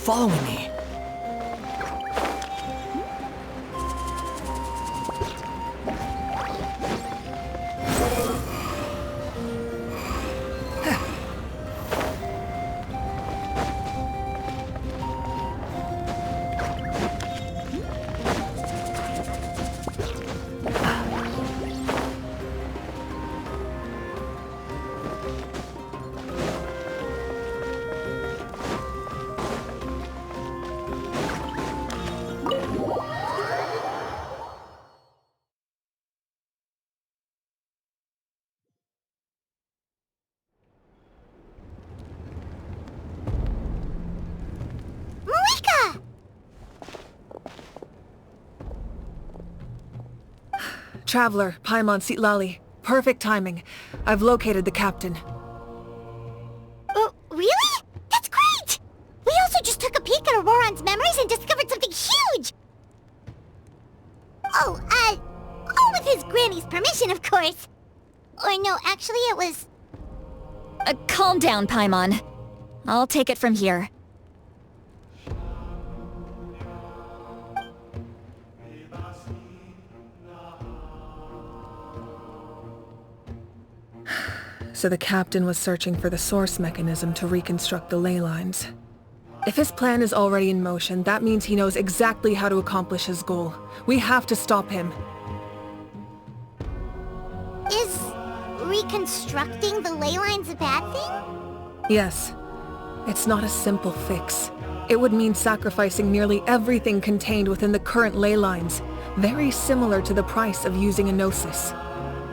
following me. Traveler, Paimon Sitlali. Perfect timing. I've located the captain. Oh, really? That's great! We also just took a peek at Auroron's memories and discovered something huge! All with his granny's permission, of course. Or no, actually it was... Calm down, Paimon. I'll take it from here. So the captain was searching for the source mechanism to reconstruct the ley lines. If his plan is already in motion, that means he knows exactly how to accomplish his goal. We have to stop him. Is reconstructing the ley lines a bad thing? Yes. It's not a simple fix. It would mean sacrificing nearly everything contained within the current ley lines, very similar to the price of using a Gnosis.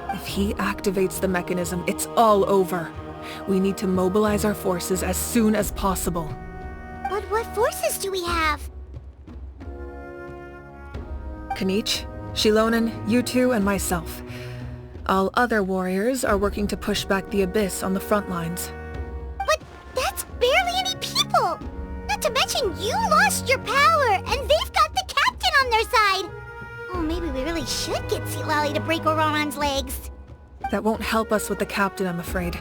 If he activates the mechanism, it's all over. We need to mobilize our forces as soon as possible. But what forces do we have? Kanich, Shilonen, you two, and myself. All other warriors are working to push back the Abyss on the front lines. But that's barely any people! Not to mention you lost your power, and they've got the captain on their side! Oh, maybe we really should get Sitlali to break Auroron's legs. That won't help us with the captain, I'm afraid.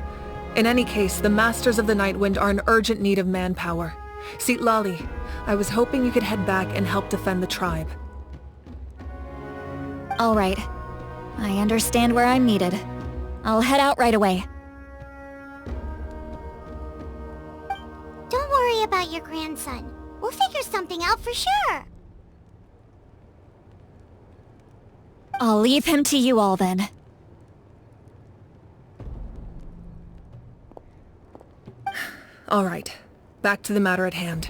In any case, the Masters of the Nightwind are in urgent need of manpower. Sitlali, I was hoping you could head back and help defend the tribe. All right. I understand where I'm needed. I'll head out right away. Don't worry about your grandson. We'll figure something out for sure. I'll leave him to you all then. All right. Back to the matter at hand.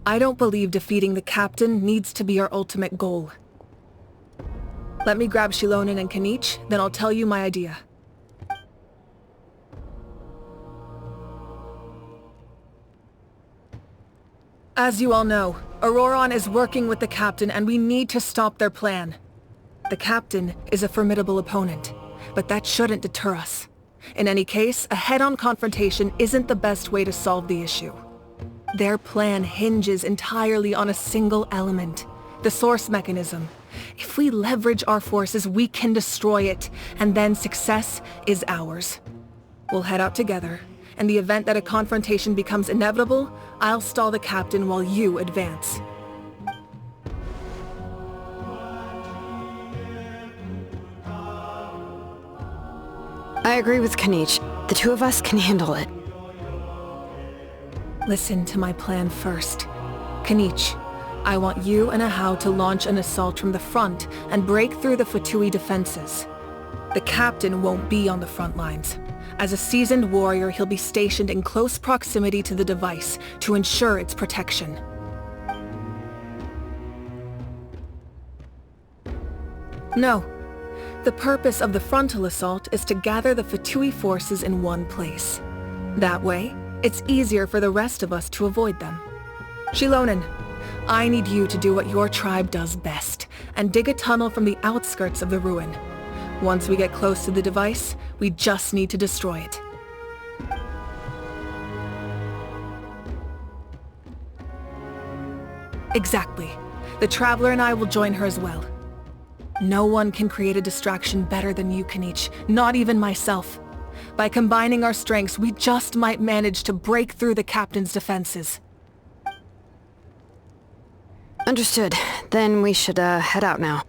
I don't believe defeating the captain needs to be our ultimate goal. Let me grab Shilonen and Kanich, then I'll tell you my idea. As you all know, Auroron is working with the captain and we need to stop their plan. The captain is a formidable opponent, but that shouldn't deter us. In any case, a head-on confrontation isn't the best way to solve the issue. Their plan hinges entirely on a single element, the source mechanism. If we leverage our forces, we can destroy it, and then success is ours. We'll head out together. In the event that a confrontation becomes inevitable, I'll stall the captain while you advance. I agree with Kanich. The two of us can handle it. Listen to my plan first. Kanich, I want you and Ahau to launch an assault from the front and break through the Fatui defenses. The captain won't be on the front lines. As a seasoned warrior, he'll be stationed in close proximity to the device to ensure its protection. No. The purpose of the frontal assault is to gather the Fatui forces in one place. That way, it's easier for the rest of us to avoid them. Shilonen, I need you to do what your tribe does best, and dig a tunnel from the outskirts of the ruin. Once we get close to the device, we just need to destroy it. Exactly. The Traveler and I will join her as well. No one can create a distraction better than you, Kanich, not even myself. By combining our strengths, we just might manage to break through the captain's defenses. Understood. Then we should, head out now.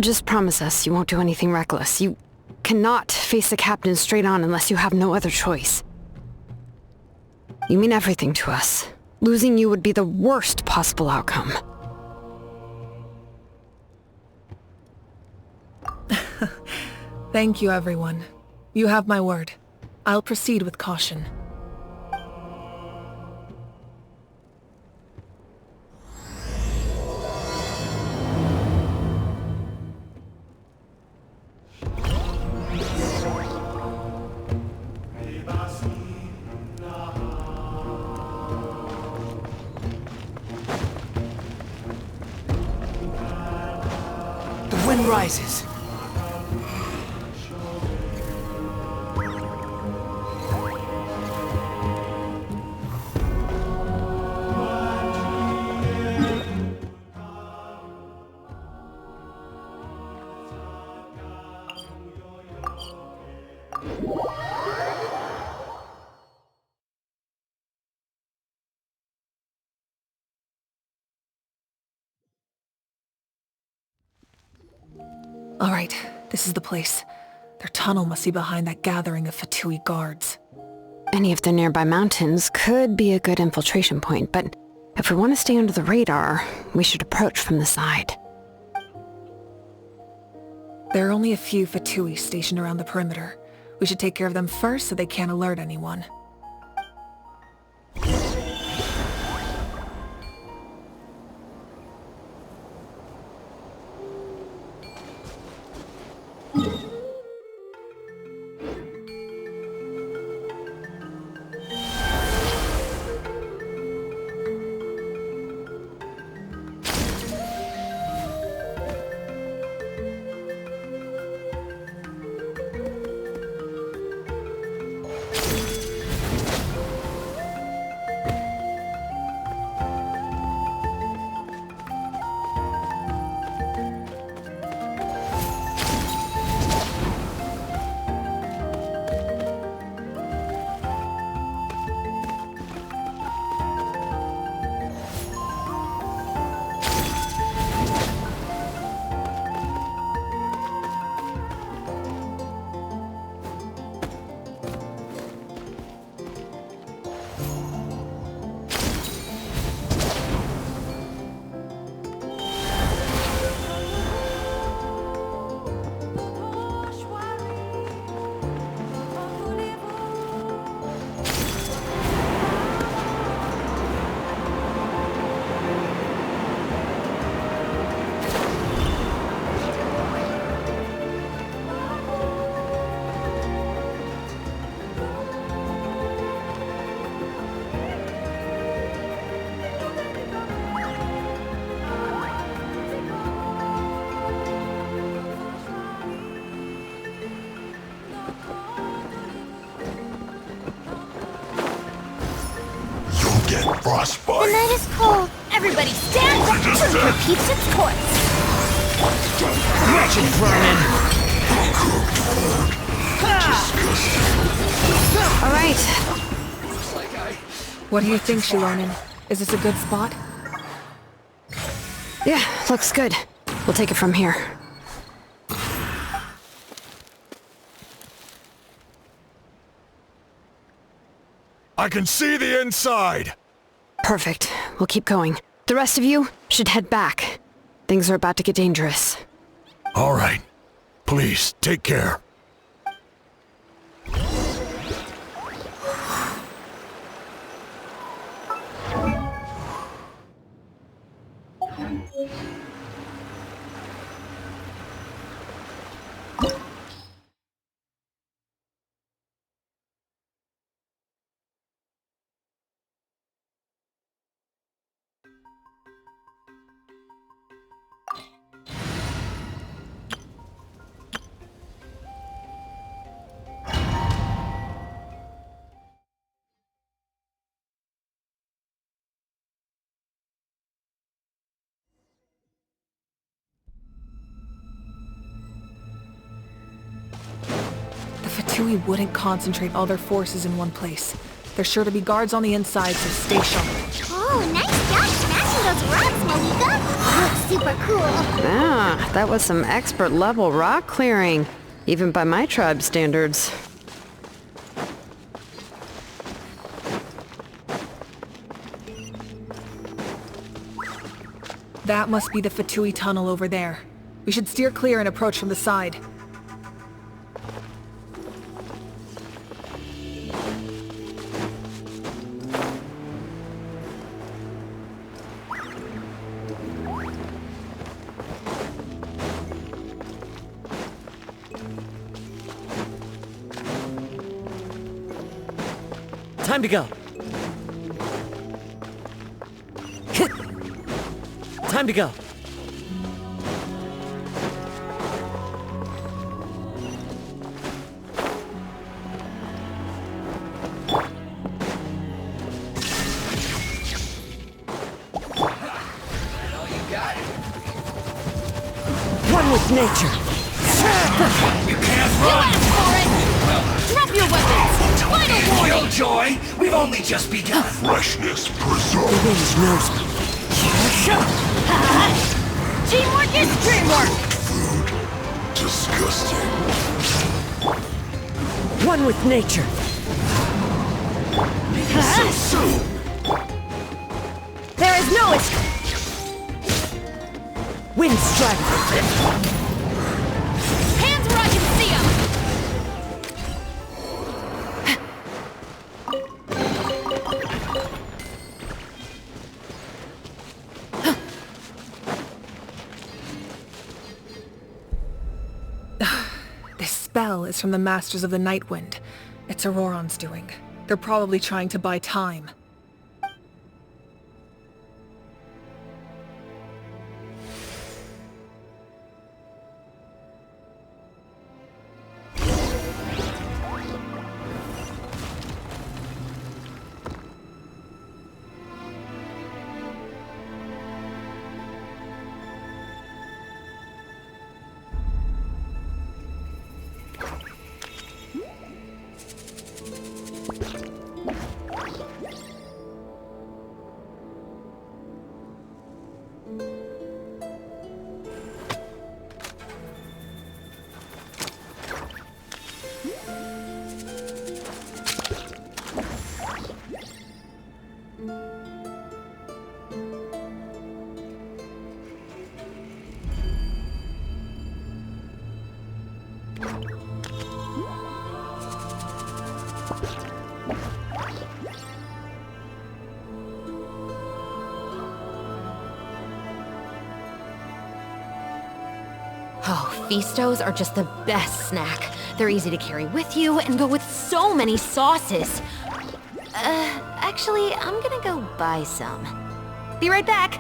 Just promise us you won't do anything reckless. You cannot face the captain straight on unless you have no other choice. You mean everything to us. Losing you would be the worst possible outcome. Thank you, everyone. You have my word. I'll proceed with caution. The wind rises. All right, this is the place. Their tunnel must be behind that gathering of Fatui guards. Any of the nearby mountains could be a good infiltration point, but if we want to stay under the radar, we should approach from the side. There are only a few Fatui stationed around the perimeter. We should take care of them first so they can't alert anyone. The night is cold. Everybody stand up and repeats its course. Wretched vermin! All right. What do you think, Shilonin? Is this a good spot? Yeah, looks good. We'll take it from here. I can see the inside! Perfect. We'll keep going. The rest of you should head back. Things are about to get dangerous. All right. Please, take care. Fatui wouldn't concentrate all their forces in one place. There's sure to be guards on the inside, so stay sharp. Oh, nice job smashing those rocks, Monica! Looks super cool. Ah, that was some expert level rock clearing, even by my tribe standards. That must be the Fatui tunnel over there. We should steer clear and approach from the side. Time to go. Time to go. One with nature. You can't run! Drop your weapons! Final warning! Killjoy, we've only just begun. Freshness preserved. Wind knows me. Teamwork is dreamwork! Food. Disgusting. One with nature. So soon. There is no escape. Wind strike. Hands where I can see them! This spell is from the Masters of the Night Wind. It's Auroron's doing. They're probably trying to buy time. Oh, Feastos are just the best snack. They're easy to carry with you and go with so many sauces. Actually, I'm gonna go buy some. Be right back.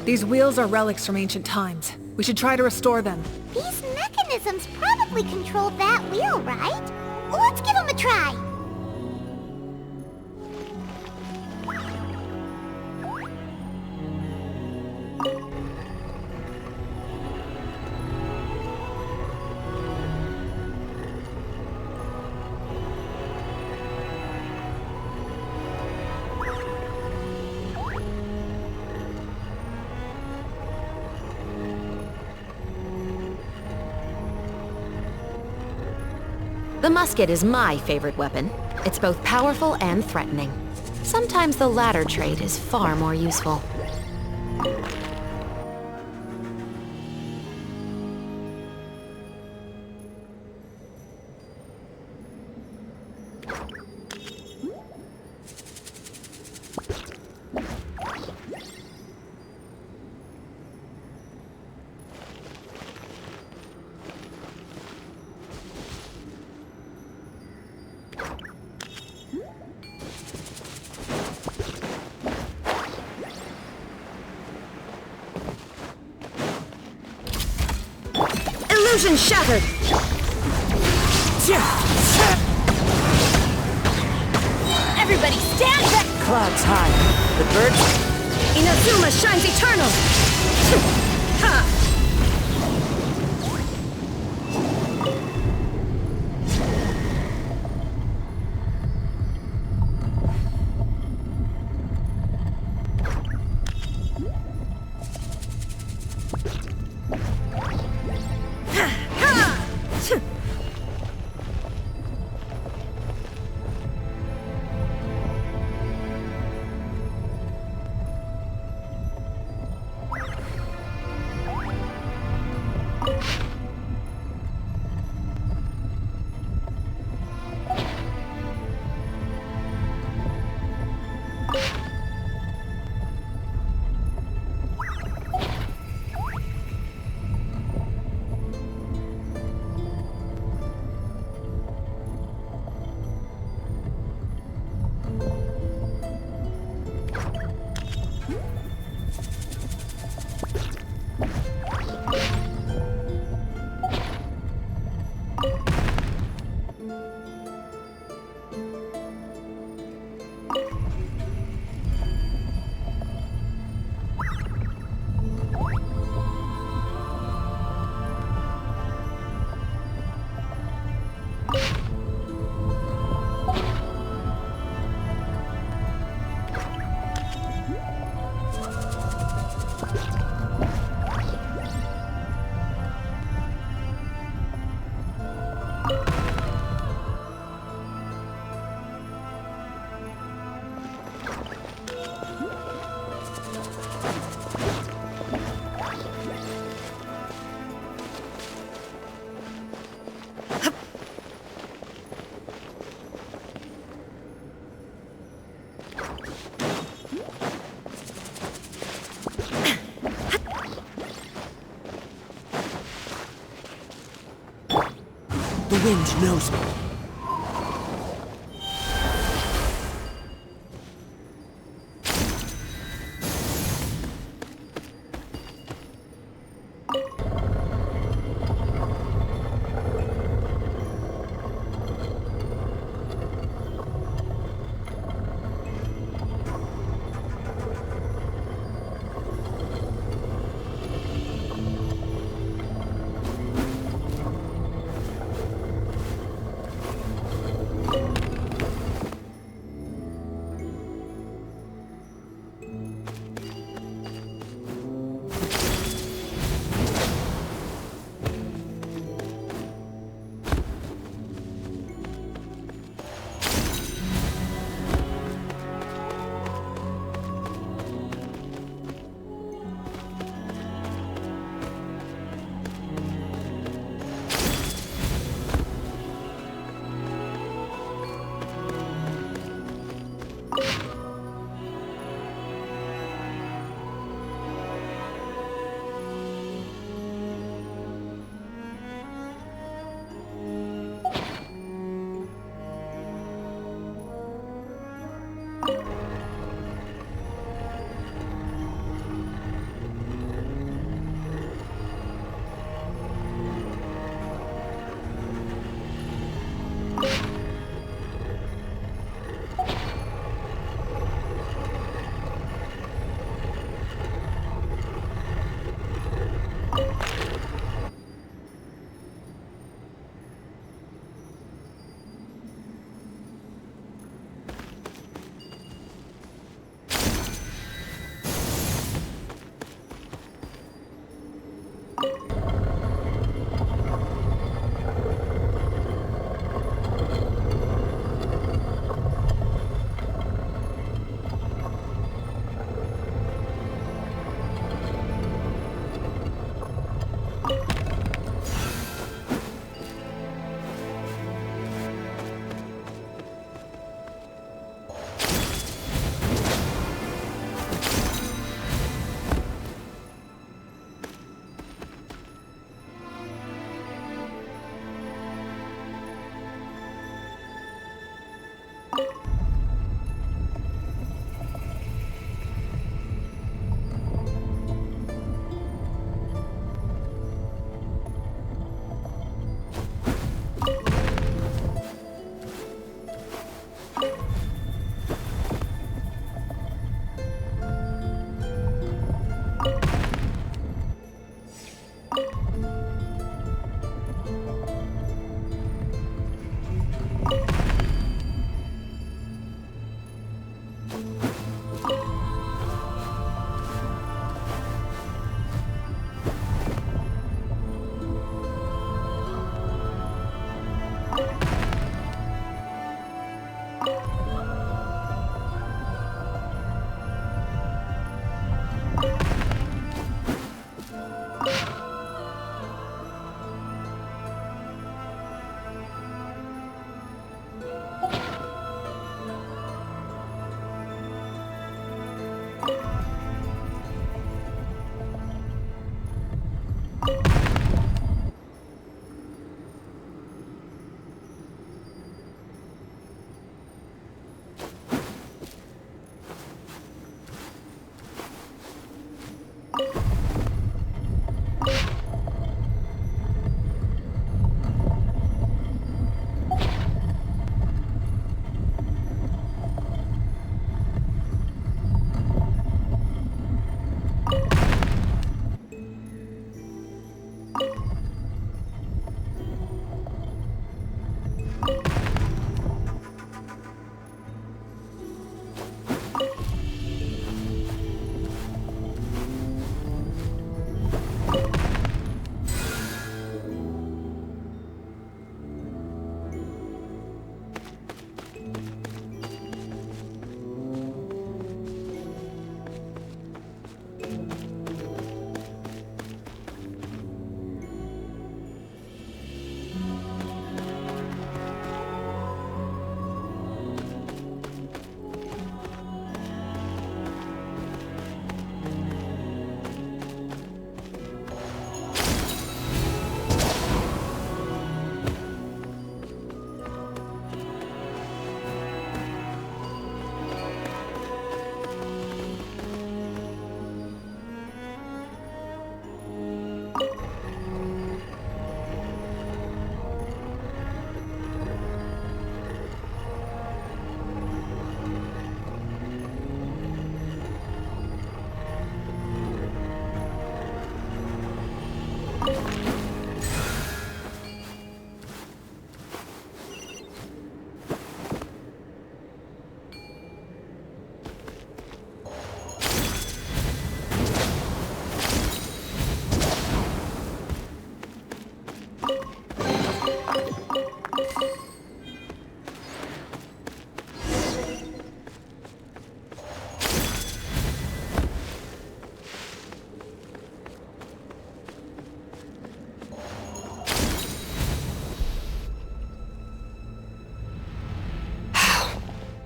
These wheels are relics from ancient times. We should try to restore them. These mechanisms probably control that wheel, right? Let's give them a try! The musket is my favorite weapon. It's both powerful and threatening. Sometimes the latter trait is far more useful. Illusion shattered! Everybody stand back! Clouds high. The birds... Inazuma shines eternal! Ha! The wind knows me.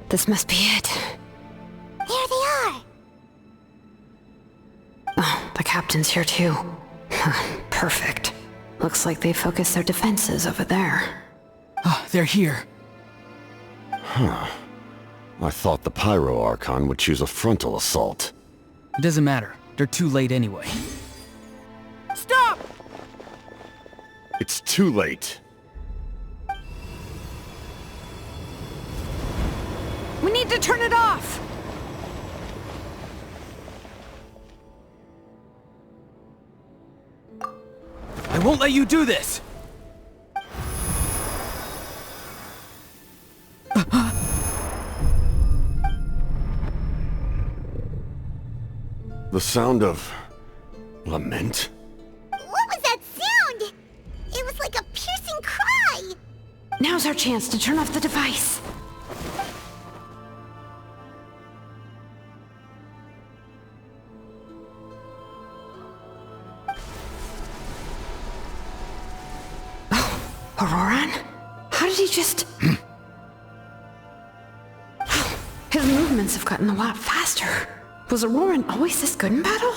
This must be it. There they are! Oh, the captain's here too. Perfect. Looks like they focused their defenses over there. Ah, they're here. Huh. I thought the Pyro Archon would choose a frontal assault. It doesn't matter. They're too late anyway. Stop! It's too late. We need to turn it off! I won't let you do this! The sound of... lament? What was that sound? It was like a piercing cry! Now's our chance to turn off the device. Oh, Auroran? How did he just... His movements have gotten a lot faster. Was Auroran always this good in battle?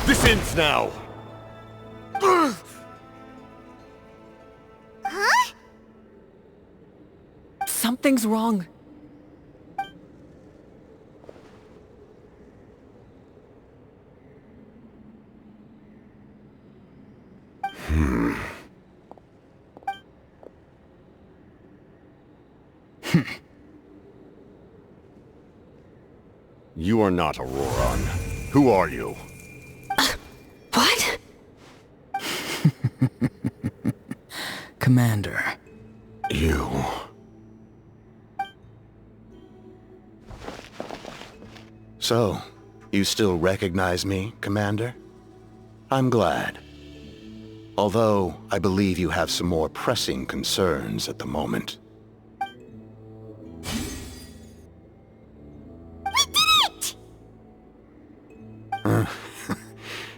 This ends now! Something's wrong. You are not Auroron. Who are you? What? Commander. You... So, you still recognize me, Commander? I'm glad. Although, I believe you have some more pressing concerns at the moment.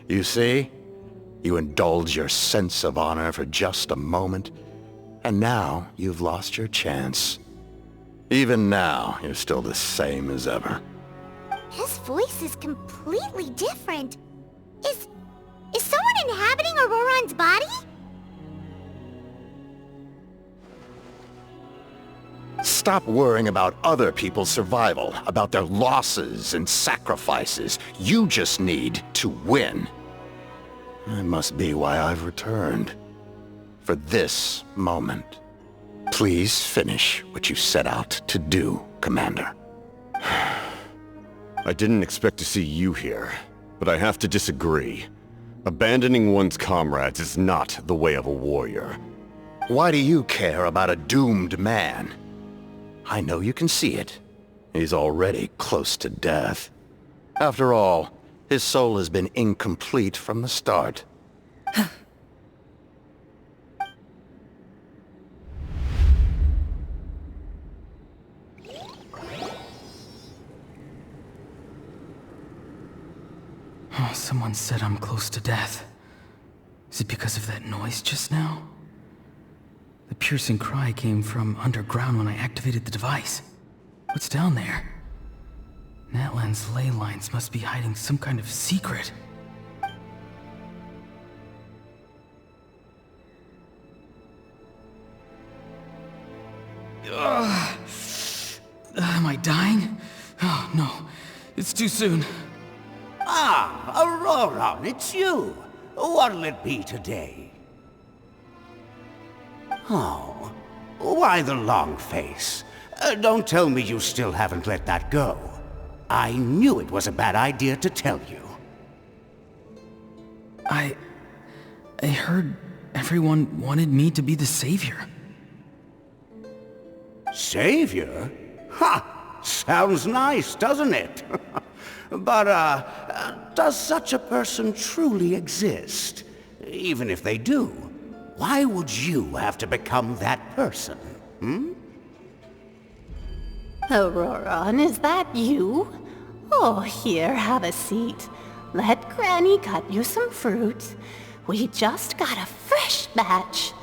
You see? You indulge your sense of honor for just a moment, and now you've lost your chance. Even now, you're still the same as ever. His voice is completely different. Is someone inhabiting Auroron's body? Stop worrying about other people's survival, about their losses and sacrifices. You just need to win. That must be why I've returned. For this moment. Please finish what you set out to do, Commander. I didn't expect to see you here, but I have to disagree. Abandoning one's comrades is not the way of a warrior. Why do you care about a doomed man? I know you can see it. He's already close to death. After all, his soul has been incomplete from the start. Oh, someone said I'm close to death. Is it because of that noise just now? The piercing cry came from underground when I activated the device. What's down there? Natlan's ley lines must be hiding some kind of secret. Ugh. Am I dying? Oh, no. It's too soon. Ah, Auroron, it's you. What'll it be today? Oh, why the long face? Don't tell me you still haven't let that go. I knew it was a bad idea to tell you. I heard everyone wanted me to be the savior. Savior? Ha! Sounds nice, doesn't it? But, does such a person truly exist? Even if they do, why would you have to become that person, hmm? Auroron, is that you? Oh, here, have a seat. Let Granny cut you some fruit. We just got a fresh batch.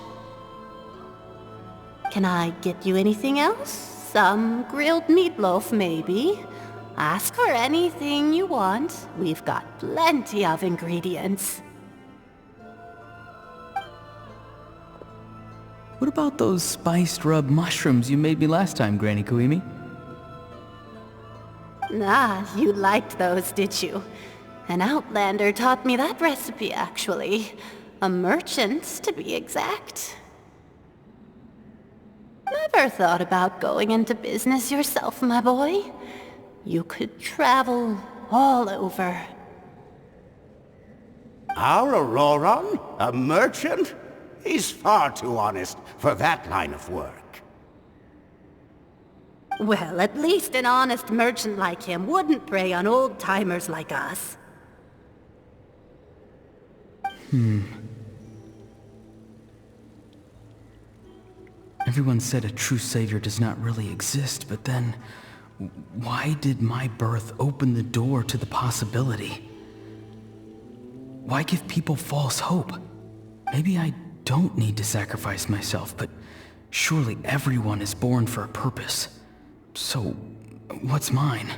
Can I get you anything else? Some grilled meatloaf, maybe? Ask for anything you want. We've got plenty of ingredients. What about those spiced rub mushrooms you made me last time, Granny Kuimi? Ah, you liked those, did you? An outlander taught me that recipe, actually. A merchant, to be exact. Never thought about going into business yourself, my boy? You could travel all over. Our Auroron? A merchant? He's far too honest for that line of work. Well, at least an honest merchant like him wouldn't prey on old-timers like us. Everyone said a true savior does not really exist, but then... why did my birth open the door to the possibility? Why give people false hope? Maybe I don't need to sacrifice myself, but surely everyone is born for a purpose. So, what's mine?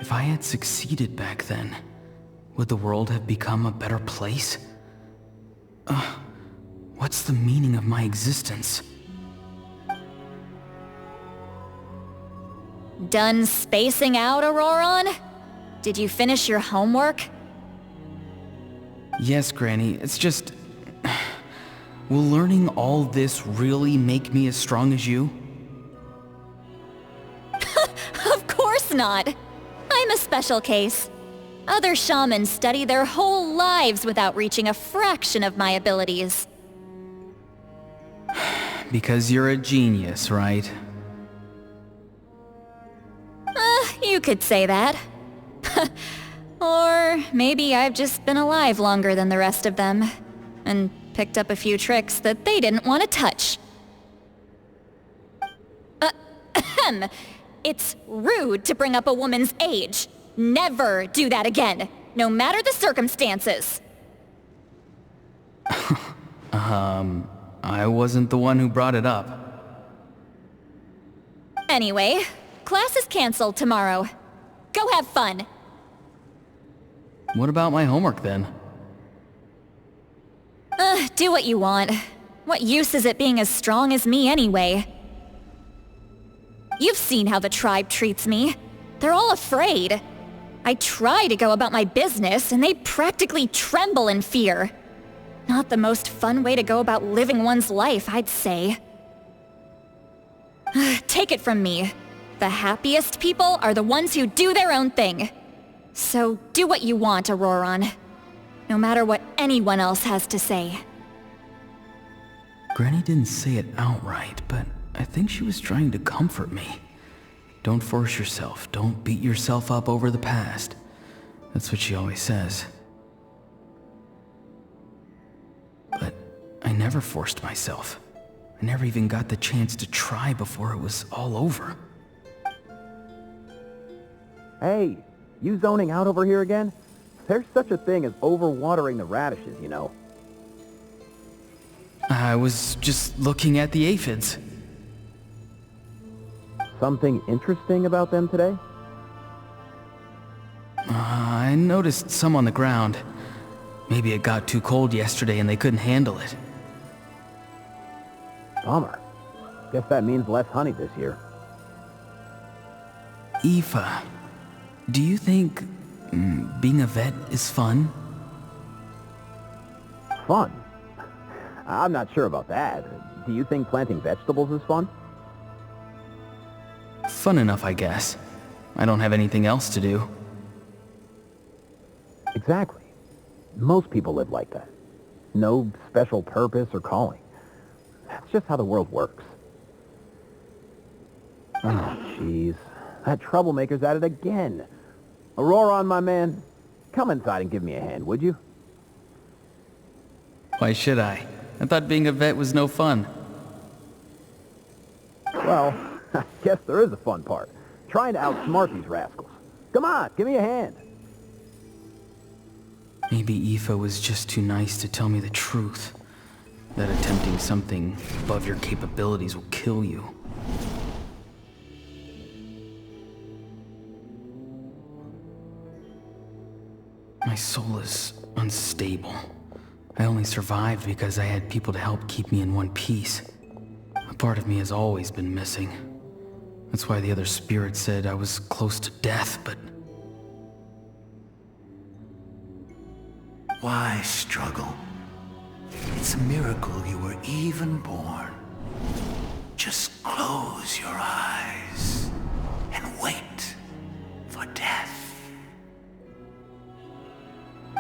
If I had succeeded back then, would the world have become a better place? What's the meaning of my existence? Done spacing out, Auroron? Did you finish your homework? Yes, Granny, it's just... Will learning all this really make me as strong as you? Of course not! I'm a special case. Other shamans study their whole lives without reaching a fraction of my abilities. Because you're a genius, right? You could say that. Or maybe I've just been alive longer than the rest of them, and picked up a few tricks that they didn't want to touch. It's rude to bring up a woman's age. Never do that again, no matter the circumstances. I wasn't the one who brought it up. Anyway, class is canceled tomorrow. Go have fun. What about my homework then? Do what you want. What use is it being as strong as me anyway? You've seen how the tribe treats me. They're all afraid. I try to go about my business, and they practically tremble in fear. Not the most fun way to go about living one's life, I'd say. Take it from me. The happiest people are the ones who do their own thing. So do what you want, Auroron. No matter what anyone else has to say. Granny didn't say it outright, but I think she was trying to comfort me. Don't force yourself. Don't beat yourself up over the past. That's what she always says. But I never forced myself. I never even got the chance to try before it was all over. Hey, you zoning out over here again? There's such a thing as overwatering the radishes, you know. I was just looking at the aphids. Something interesting about them today? I noticed some on the ground. Maybe it got too cold yesterday and they couldn't handle it. Bummer. Guess that means less honey this year. Aoife, do you think being a vet is fun? Fun? I'm not sure about that. Do you think planting vegetables is fun? Fun enough, I guess. I don't have anything else to do. Exactly. Most people live like that. No special purpose or calling. That's just how the world works. Oh, jeez. That troublemaker's at it again. Auroron, my man, come inside and give me a hand, would you? Why should I? I thought being a vet was no fun. Well, I guess there is a fun part. Trying to outsmart these rascals. Come on, give me a hand. Maybe Aoife was just too nice to tell me the truth. That attempting something above your capabilities will kill you. My soul is unstable. I only survived because I had people to help keep me in one piece. A part of me has always been missing. That's why the other spirit said I was close to death, but... Why struggle? It's a miracle you were even born. Just close your eyes and wait for death.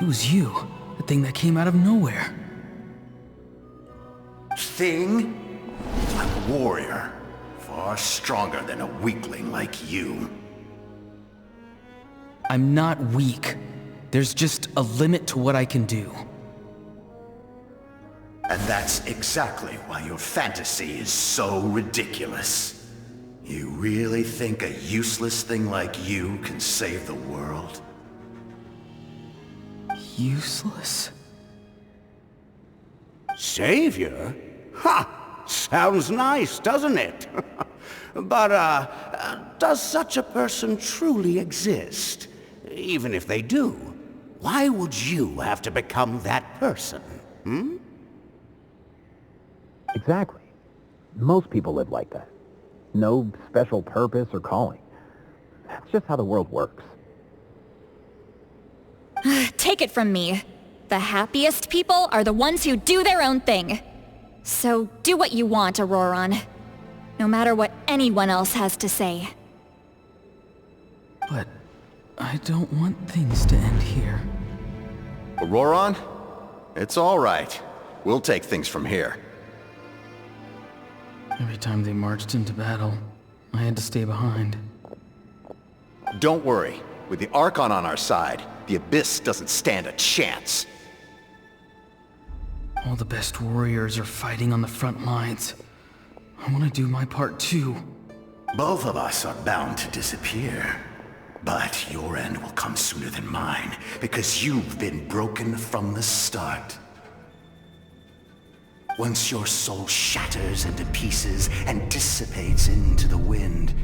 It was you, the thing that came out of nowhere. Thing? I'm a warrior, far stronger than a weakling like you. I'm not weak. There's just a limit to what I can do. And that's exactly why your fantasy is so ridiculous. You really think a useless thing like you can save the world? Useless? Savior? Ha! Sounds nice, doesn't it? But, does such a person truly exist? Even if they do, why would you have to become that person? Hmm? Exactly. Most people live like that. No special purpose or calling. It's just how the world works. Take it from me. The happiest people are the ones who do their own thing. So do what you want, Auroron. No matter what anyone else has to say. But I don't want things to end here. Auroron? It's all right. We'll take things from here. Every time they marched into battle, I had to stay behind. Don't worry. With the Archon on our side, the Abyss doesn't stand a chance. All the best warriors are fighting on the front lines. I want to do my part too. Both of us are bound to disappear. But your end will come sooner than mine, because you've been broken from the start. Once your soul shatters into pieces and dissipates into the wind,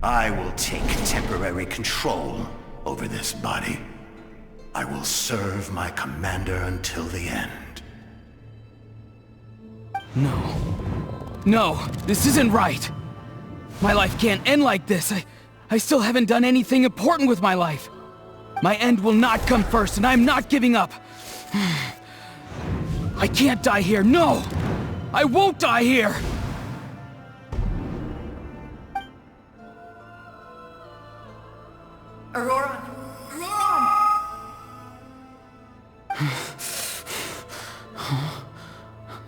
I will take temporary control over this body. I will serve my commander until the end. No. No, this isn't right. My life can't end like this. I still haven't done anything important with my life. My end will not come first, and I'm not giving up. I can't die here, no! I won't die here! Auroron!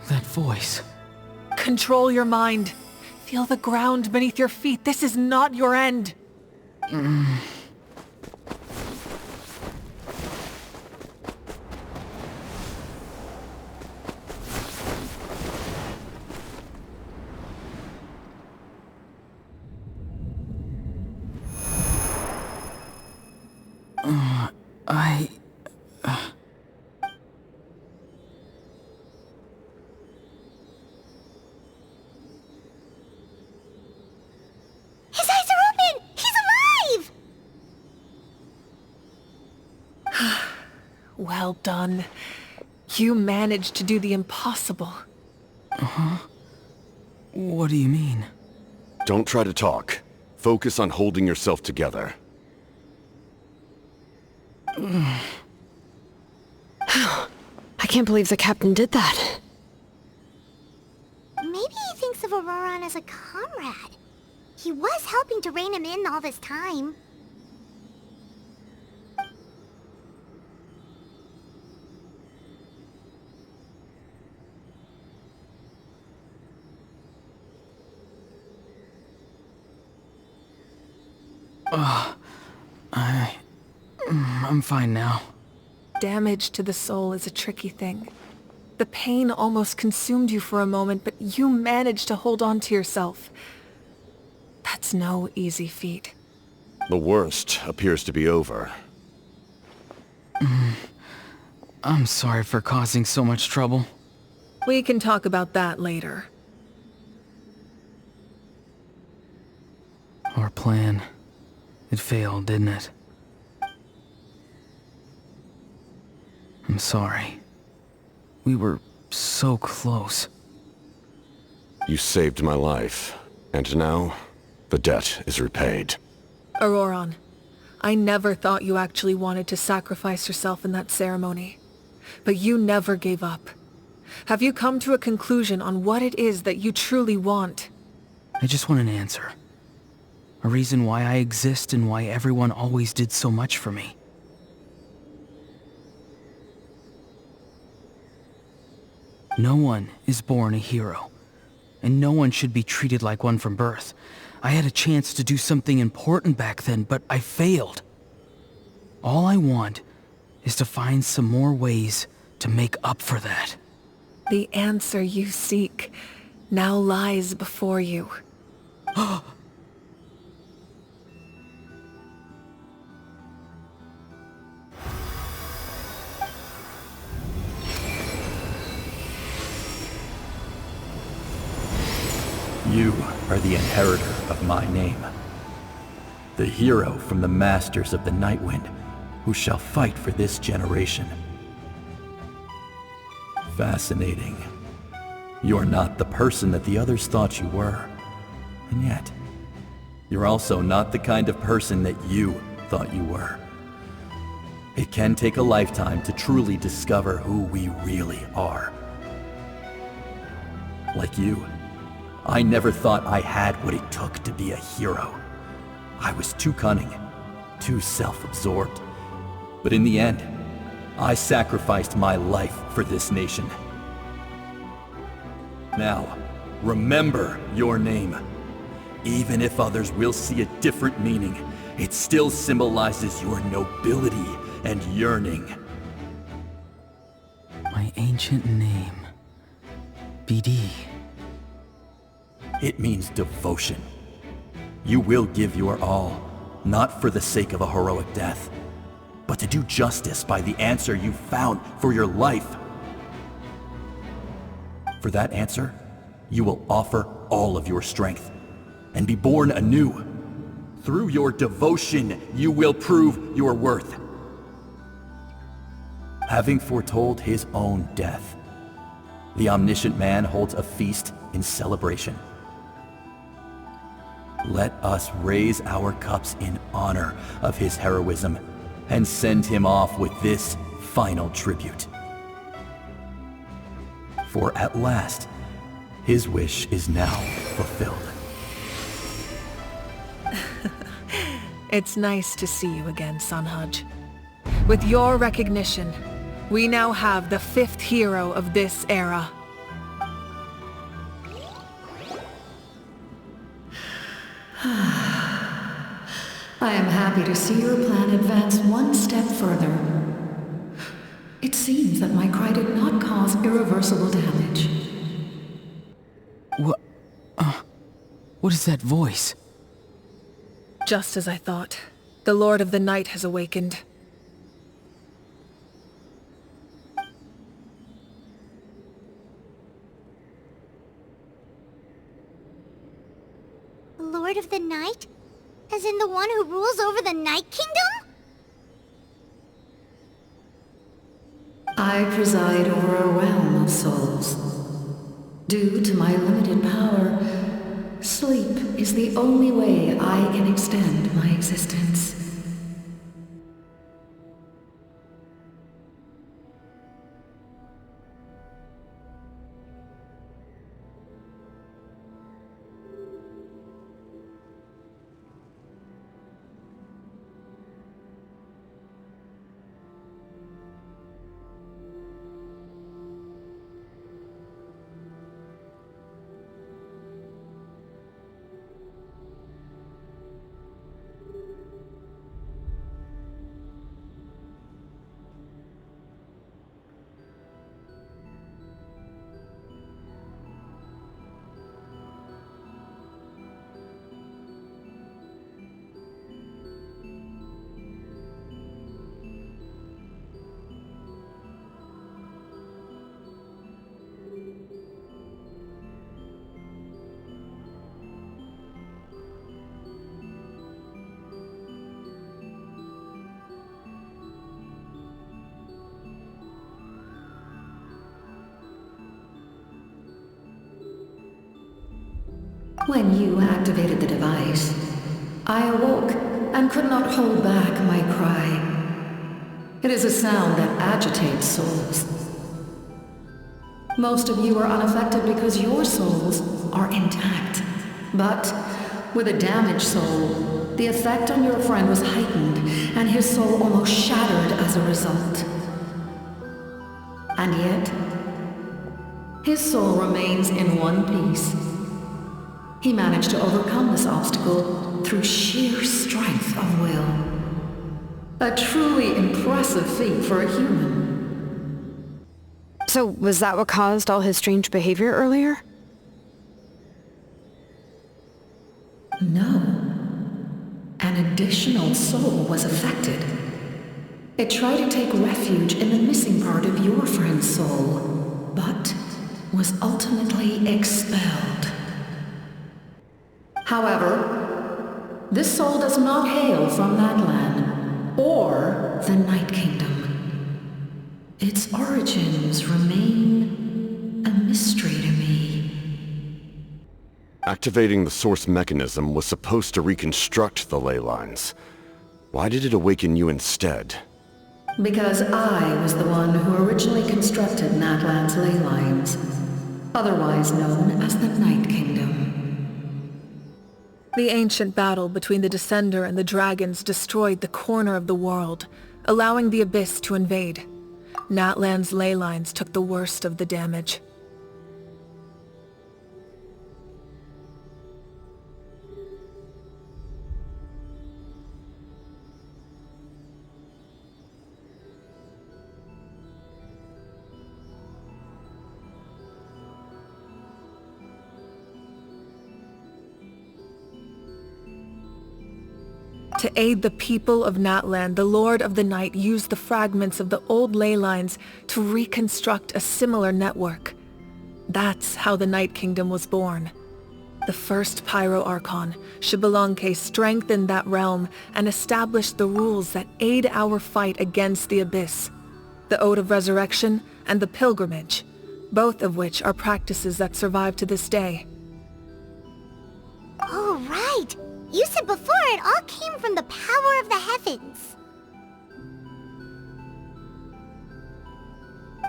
That voice. Control your mind. Feel the ground beneath your feet. This is not your end. His eyes are open! He's alive! Well done. You managed to do the impossible. What do you mean? Don't try to talk. Focus on holding yourself together. I can't believe the captain did that. Maybe he thinks of Auroron as a comrade. He was helping to rein him in all this time. I'm fine now. Damage to the soul is a tricky thing. The pain almost consumed you for a moment, but you managed to hold on to yourself. That's no easy feat. The worst appears to be over. I'm sorry for causing so much trouble. We can talk about that later. Our plan. It failed, didn't it? I'm sorry. We were so close. You saved my life, and now the debt is repaid. Auroron, I never thought you actually wanted to sacrifice yourself in that ceremony. But you never gave up. Have you come to a conclusion on what it is that you truly want? I just want an answer. A reason why I exist and why everyone always did so much for me. No one is born a hero, and no one should be treated like one from birth. I had a chance to do something important back then, but I failed. All I want is to find some more ways to make up for that. The answer you seek now lies before you. You are the inheritor of my name. The hero from the Masters of the Nightwind, who shall fight for this generation. Fascinating. You're not the person that the others thought you were. And yet, You're also not the kind of person that you thought you were. It can take a lifetime to truly discover who we really are. Like you, I never thought I had what it took to be a hero. I was too cunning, too self-absorbed. But in the end, I sacrificed my life for this nation. Now, remember your name. Even if others will see a different meaning, it still symbolizes your nobility and yearning. My ancient name. BD. It means devotion. You will give your all, not for the sake of a heroic death, but to do justice by the answer you found for your life. For that answer, you will offer all of your strength and be born anew. Through your devotion, you will prove your worth. Having foretold his own death, the omniscient man holds a feast in celebration. Let us raise our cups in honor of his heroism and send him off with this final tribute. For at last, his wish is now fulfilled. It's nice to see you again, Sanhaj. With your recognition, we now have the 5th hero of this era. I am happy to see your plan advance one step further. It seems that my cry did not cause irreversible damage. What is that voice? Just as I thought. The Lord of the Night has awakened. Lord of the Night? As in the one who rules over the Night Kingdom? I preside over a realm of souls. Due to my limited power, sleep is the only way I can extend my existence. When you activated the device, I awoke and could not hold back my cry. It is a sound that agitates souls. Most of you are unaffected because your souls are intact. But with a damaged soul, the effect on your friend was heightened, and his soul almost shattered as a result. And yet, his soul remains in one piece. He managed to overcome this obstacle through sheer strength of will. A truly impressive feat for a human. So, was that what caused all his strange behavior earlier? No. An additional soul was affected. It tried to take refuge in the missing part of your friend's soul, but was ultimately expelled. However, this soul does not hail from that land, or the Night Kingdom. Its origins remain a mystery to me. Activating the source mechanism was supposed to reconstruct the ley lines. Why did it awaken you instead? Because I was the one who originally constructed Natlan's ley lines, otherwise known as the Night Kingdom. The ancient battle between the Descender and the dragons destroyed the corner of the world, allowing the Abyss to invade. Natlan's ley lines took the worst of the damage. To aid the people of Natlan, the Lord of the Night used the fragments of the old ley lines to reconstruct a similar network. That's how the Night Kingdom was born. The first Pyro Archon, Xbalanque, strengthened that realm and established the rules that aid our fight against the Abyss. The Ode of Resurrection and the Pilgrimage, both of which are practices that survive to this day. Oh, right! You said before it all came from the power of the heavens.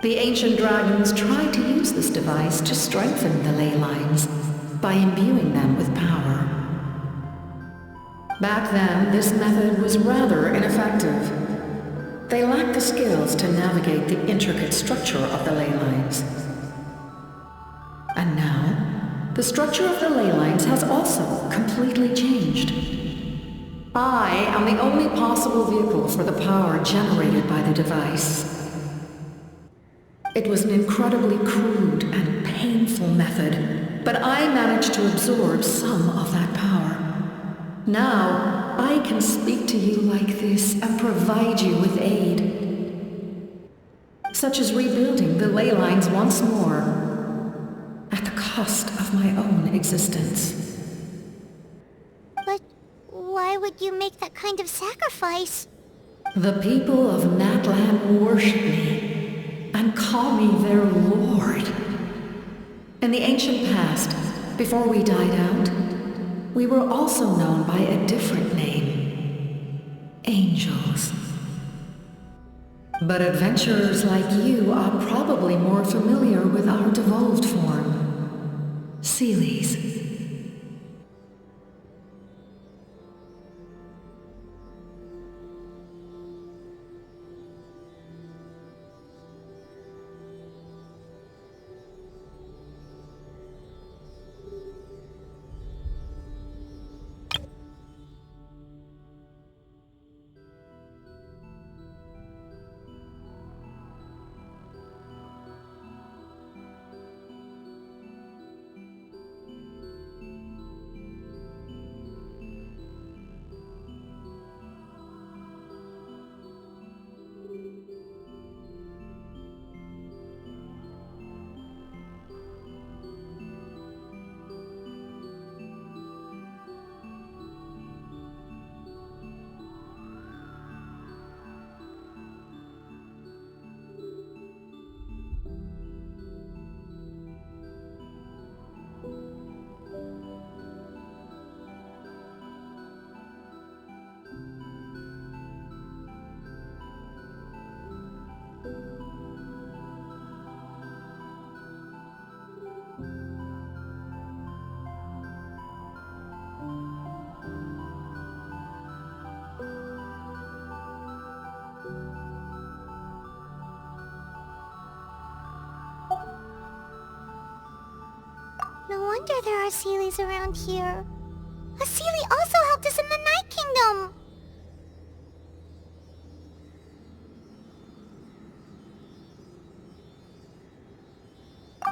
The ancient dragons tried to use this device to strengthen the ley lines by imbuing them with power. Back then, this method was rather ineffective. They lacked the skills to navigate the intricate structure of the ley lines. And now, the structure of the ley lines has also completely changed. I am the only possible vehicle for the power generated by the device. It was an incredibly crude and painful method, but I managed to absorb some of that power. Now, I can speak to you like this and provide you with aid, such as rebuilding the ley lines once more, at the cost of my own existence. But why would you make that kind of sacrifice? The people of Natlan worship me and call me their lord. In the ancient past, before we died out, we were also known by a different name: angels. But adventurers like you are probably more familiar with our devolved form, Seelies. No wonder there are Seelies around here. A Seelie also helped us in the Night Kingdom!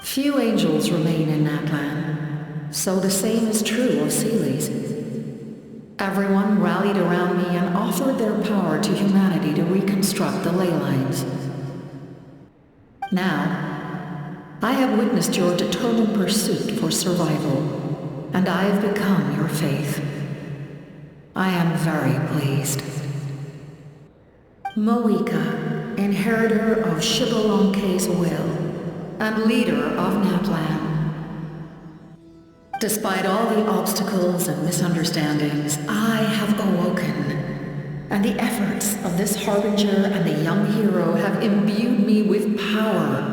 Few angels remain in Natlan, so the same is true of Seelies. Everyone rallied around me and offered their power to humanity to reconstruct the ley lines. Now, I have witnessed your determined pursuit for survival, and I have become your faith. I am very pleased. Moika, inheritor of Xbalanque's will, and leader of Natlan. Despite all the obstacles and misunderstandings, I have awoken. And the efforts of this Harbinger and the young hero have imbued me with power.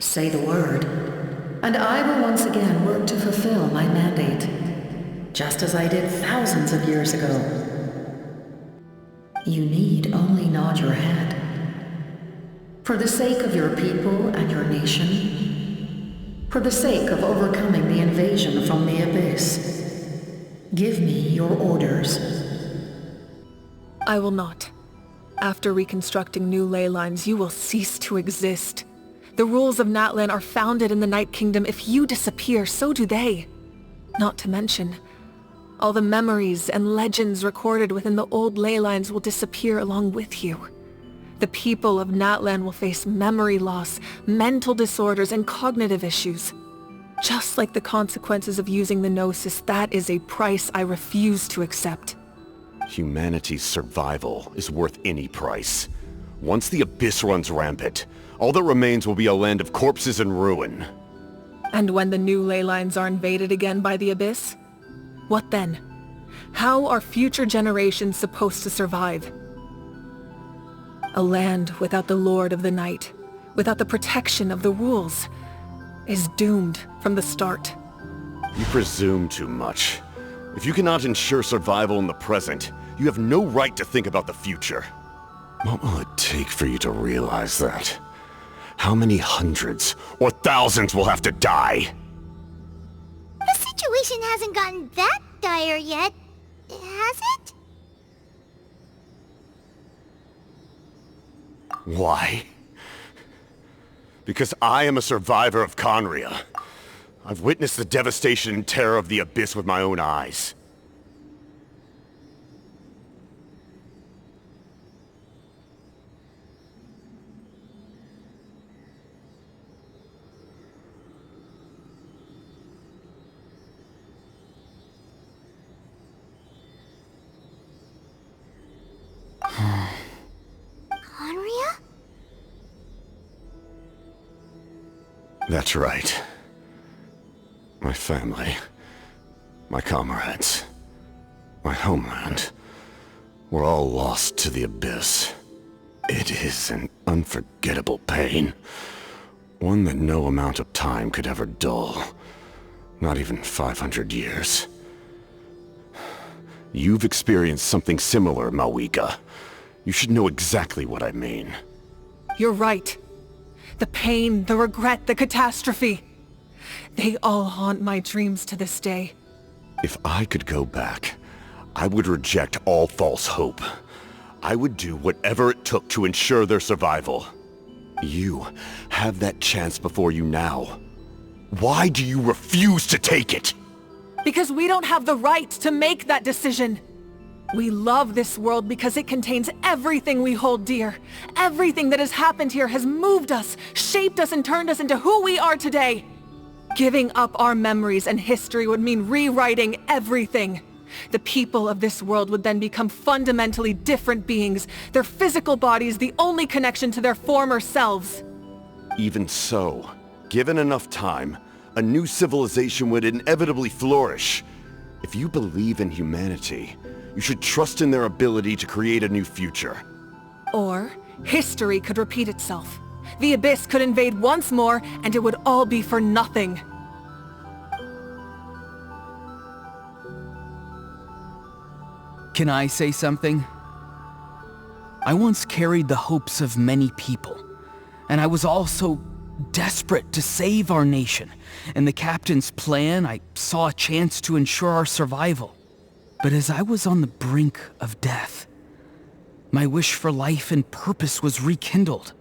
Say the word, and I will once again work to fulfill my mandate, just as I did thousands of years ago. You need only nod your head. For the sake of your people and your nation, for the sake of overcoming the invasion from the Abyss, give me your orders. I will not. After reconstructing new ley lines, you will cease to exist. The rules of Natlan are founded in the Night Kingdom. If you disappear, so do they. Not to mention, all the memories and legends recorded within the old ley lines will disappear along with you. The people of Natlan will face memory loss, mental disorders, and cognitive issues. Just like the consequences of using the Gnosis, that is a price I refuse to accept. Humanity's survival is worth any price. Once the Abyss runs rampant, all that remains will be a land of corpses and ruin. And when the new ley lines are invaded again by the Abyss? What then? How are future generations supposed to survive? A land without the Lord of the Night, without the protection of the rules, is doomed from the start. You presume too much. If you cannot ensure survival in the present, you have no right to think about the future. What will it take for you to realize that? How many hundreds or thousands will have to die? The situation hasn't gotten that dire yet, has it? Why? Because I am a survivor of Conria. I've witnessed the devastation and terror of the Abyss with my own eyes. Conria? That's right. My family, my comrades, my homeland, were all lost to the Abyss. It is an unforgettable pain. One that no amount of time could ever dull. Not even 500 years. You've experienced something similar, Mawika. You should know exactly what I mean. You're right. The pain, the regret, the catastrophe. They all haunt my dreams to this day. If I could go back, I would reject all false hope. I would do whatever it took to ensure their survival. You have that chance before you now. Why do you refuse to take it? Because we don't have the right to make that decision. We love this world because it contains everything we hold dear. Everything that has happened here has moved us, shaped us, and turned us into who we are today. Giving up our memories and history would mean rewriting everything. The people of this world would then become fundamentally different beings, their physical bodies the only connection to their former selves. Even so, given enough time, a new civilization would inevitably flourish. If you believe in humanity, you should trust in their ability to create a new future. Or, history could repeat itself. The Abyss could invade once more, and it would all be for nothing. Can I say something? I once carried the hopes of many people, and I was also desperate to save our nation. In the captain's plan, I saw a chance to ensure our survival. But as I was on the brink of death, my wish for life and purpose was rekindled.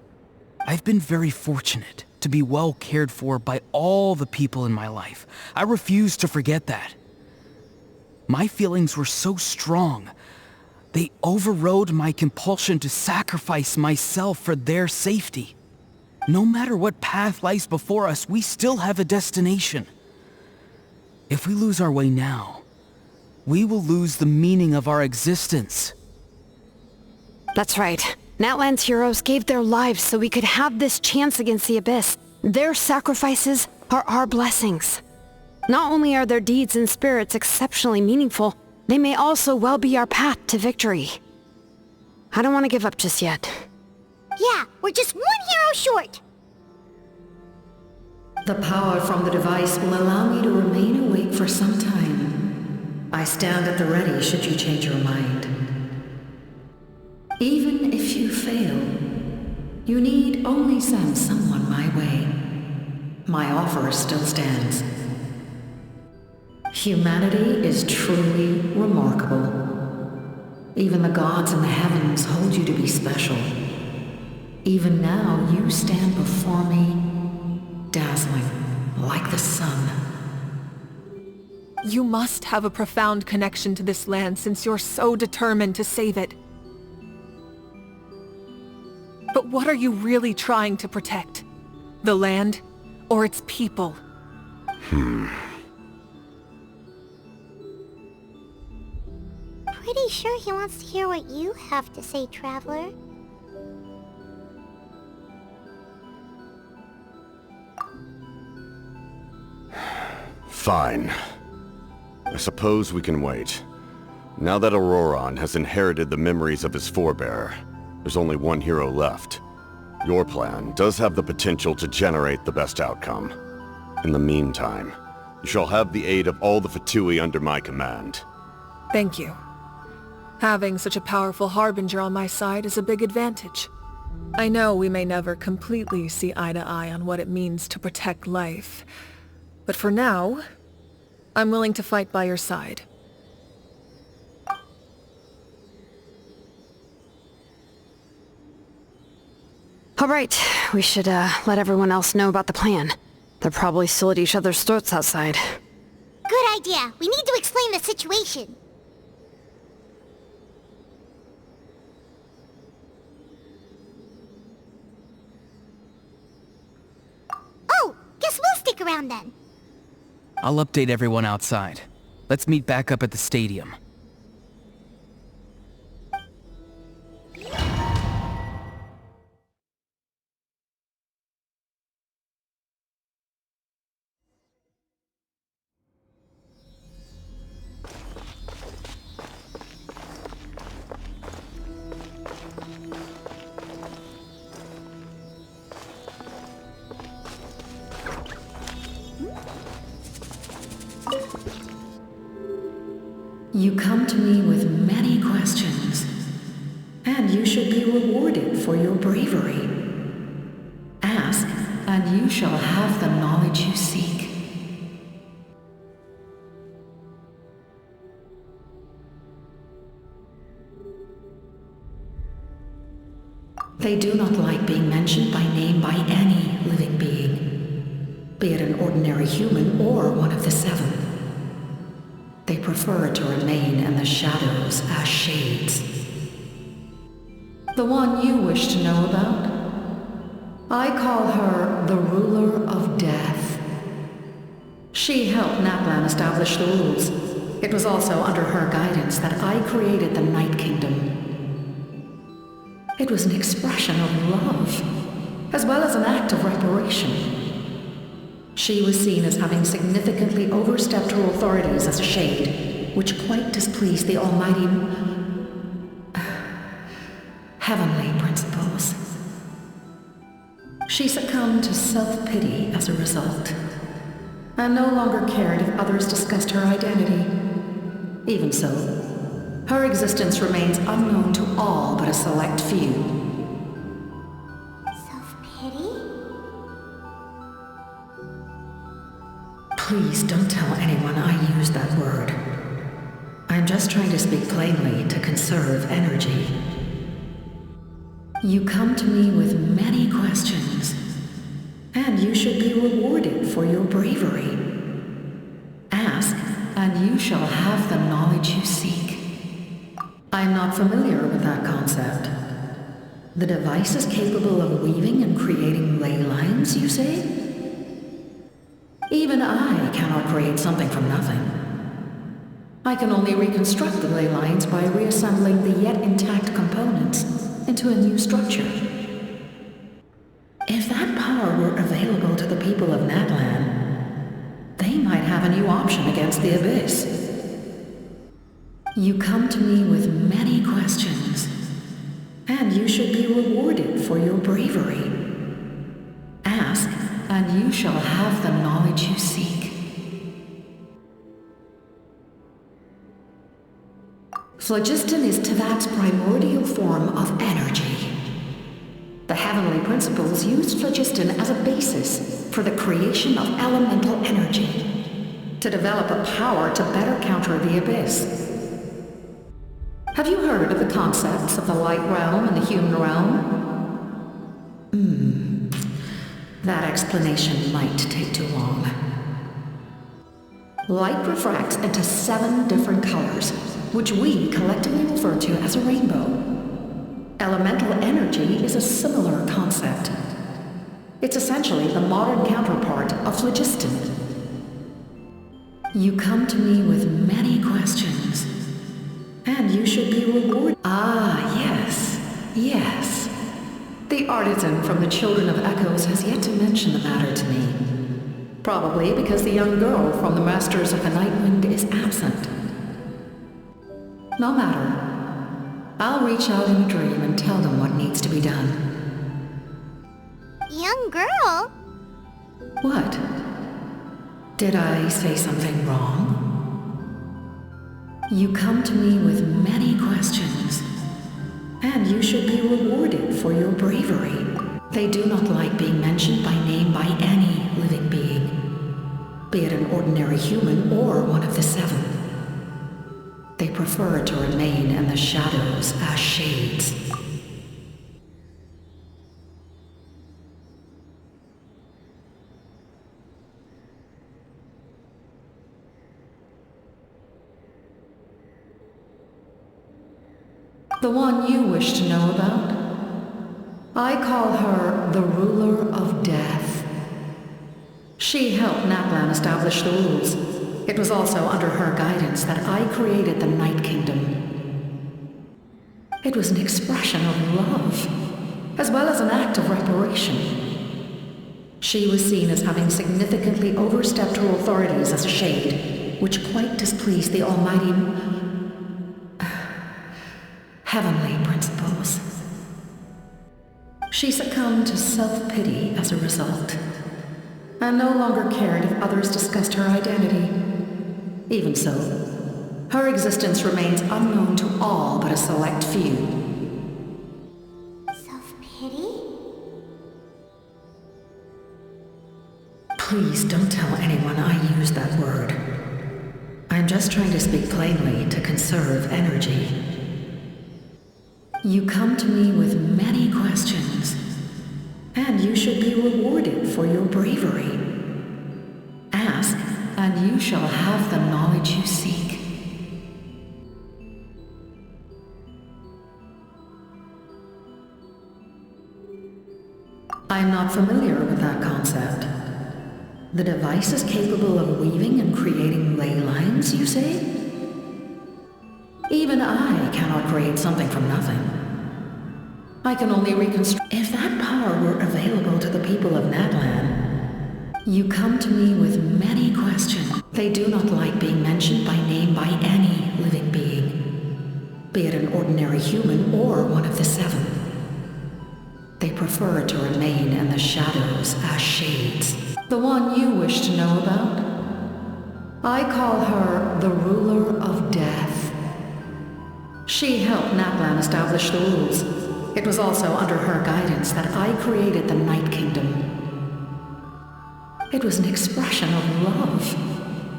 I've been very fortunate to be well cared for by all the people in my life. I refuse to forget that. My feelings were so strong, they overrode my compulsion to sacrifice myself for their safety. No matter what path lies before us, we still have a destination. If we lose our way now, we will lose the meaning of our existence. That's right. Natlan's heroes gave their lives so we could have this chance against the Abyss. Their sacrifices are our blessings. Not only are their deeds and spirits exceptionally meaningful, they may also well be our path to victory. I don't want to give up just yet. Yeah, we're just one hero short. The power from the device will allow me to remain awake for some time. I stand at the ready should you change your mind. Even if you fail, you need only send someone my way. My offer still stands. Humanity is truly remarkable. Even the gods in the heavens hold you to be special. Even now, you stand before me, dazzling like the sun. You must have a profound connection to this land since you're so determined to save it. But what are you really trying to protect? The land or its people? Pretty sure he wants to hear what you have to say, Traveler. Fine. I suppose we can wait. Now that Auroron has inherited the memories of his forebear, there's only one hero left. Your plan does have the potential to generate the best outcome. In the meantime, you shall have the aid of all the Fatui under my command. Thank you. Having such a powerful harbinger on my side is a big advantage. I know we may never completely see eye to eye on what it means to protect life, but for now, I'm willing to fight by your side. All right, we should let everyone else know about the plan. They're probably still at each other's throats outside. Good idea. We need to explain the situation. Oh, guess we'll stick around then. I'll update everyone outside. Let's meet back up at the stadium. You come to me with many questions, and you should be rewarded for your bravery. Ask, and you shall have the knowledge you seek. They do not like being mentioned by name by any living being, be it an ordinary human or one of the seven. They prefer to remain in the shadows as shades. The one you wish to know about? I call her the Ruler of Death. She helped Natlan establish the rules. It was also under her guidance that I created the Night Kingdom. It was an expression of love, as well as an act of reparation. She was seen as having significantly overstepped her authorities as a shade, which quite displeased the almighty heavenly principles. She succumbed to self-pity as a result, and no longer cared if others discussed her identity. Even so, her existence remains unknown to all but a select few. Self-pity? Please don't tell anyone I used that word. I'm just trying to speak plainly to conserve energy. You come to me with many questions, and you should be rewarded for your bravery. Ask, and you shall have the knowledge you seek. I'm not familiar with that concept. The device is capable of weaving and creating ley lines, you say? Even I cannot create something from nothing. I can only reconstruct the ley lines by reassembling the yet intact components into a new structure. If that power were available to the people of Natlan, they might have a new option against the Abyss. You come to me with many questions, and you should be rewarded for your bravery. Ask, and you shall have the knowledge you seek. Phlogiston is Teyvat's primordial form of energy. The heavenly principles used phlogiston as a basis for the creation of elemental energy, to develop a power to better counter the Abyss. Have you heard of the concepts of the light realm and the human realm? That explanation might take too long. Light refracts into 7 different colors, which we collectively refer to as a rainbow. Elemental energy is a similar concept. It's essentially the modern counterpart of phlogiston. You come to me with many questions, and you should be rewarded. Ah, yes, yes. The artisan from the Children of Echoes has yet to mention the matter to me. Probably because the young girl from the Masters of the Nightwind is absent. No matter. I'll reach out in a dream and tell them what needs to be done. Young girl? What? Did I say something wrong? You come to me with many questions, and you should be rewarded for your bravery. They do not like being mentioned by name by any living being, be it an ordinary human or one of the 7. They prefer to remain in the shadows as shades. The one you wish to know about? I call her the Ruler of Death. She helped Natlan establish the rules. It was also under her guidance that I created the Night Kingdom. It was an expression of love, as well as an act of reparation. She was seen as having significantly overstepped her authorities as a shade, which quite displeased the almighty heavenly principles. She succumbed to self-pity as a result, and no longer cared if others discussed her identity. Even so, her existence remains unknown to all but a select few. Self-pity? Please don't tell anyone I used that word. I'm just trying to speak plainly to conserve energy. You come to me with many questions, and you should be rewarded for your bravery. Ask, and you shall have the knowledge you seek. I'm not familiar with that concept. The device is capable of weaving and creating ley lines, you say? Even I cannot create something from nothing. I can only reconstruct. If that power were available to the people of Natlan, you come to me with many questions. They do not like being mentioned by name by any living being, be it an ordinary human or one of the 7. They prefer to remain in the shadows as shades. The one you wish to know about? I call her the Ruler of Death. She helped Natlan establish the rules. It was also under her guidance that I created the Night Kingdom. It was an expression of love,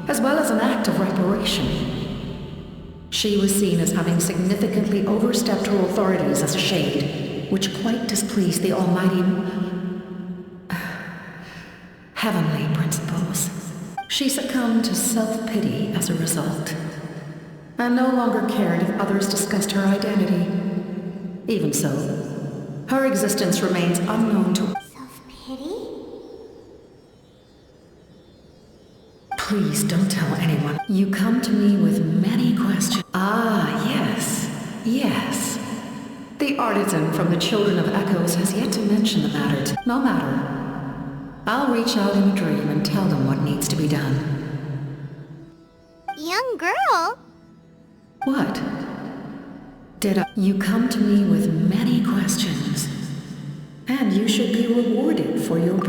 as well as an act of reparation. She was seen as having significantly overstepped her authorities as a shade, which quite displeased the almighty heavenly principles. She succumbed to self-pity as a result, and no longer cared if others discussed her identity. Even so, her existence remains unknown to... Self-pity? Please don't tell anyone. You come to me with many questions. Ah, yes, yes. The artisan from the Children of Echoes has yet to mention the matter to... No matter. I'll reach out in a dream and tell them what needs to be done. young girl. What? You come to me with many questions, and you should be rewarded for your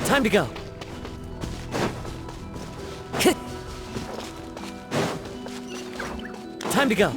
Time to go. Time to go.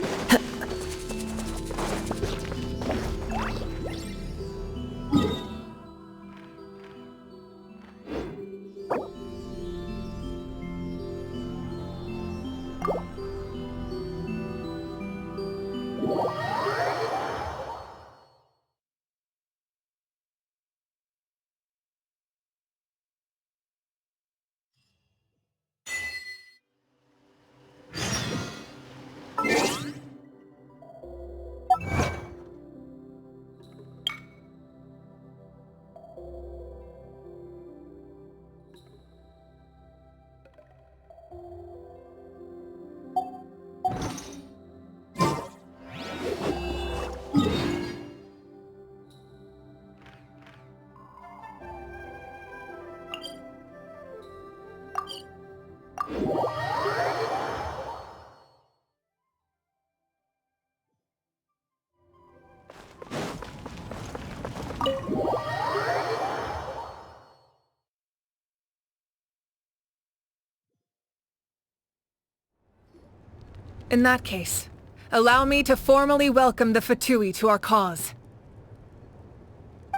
In that case, allow me to formally welcome the Fatui to our cause.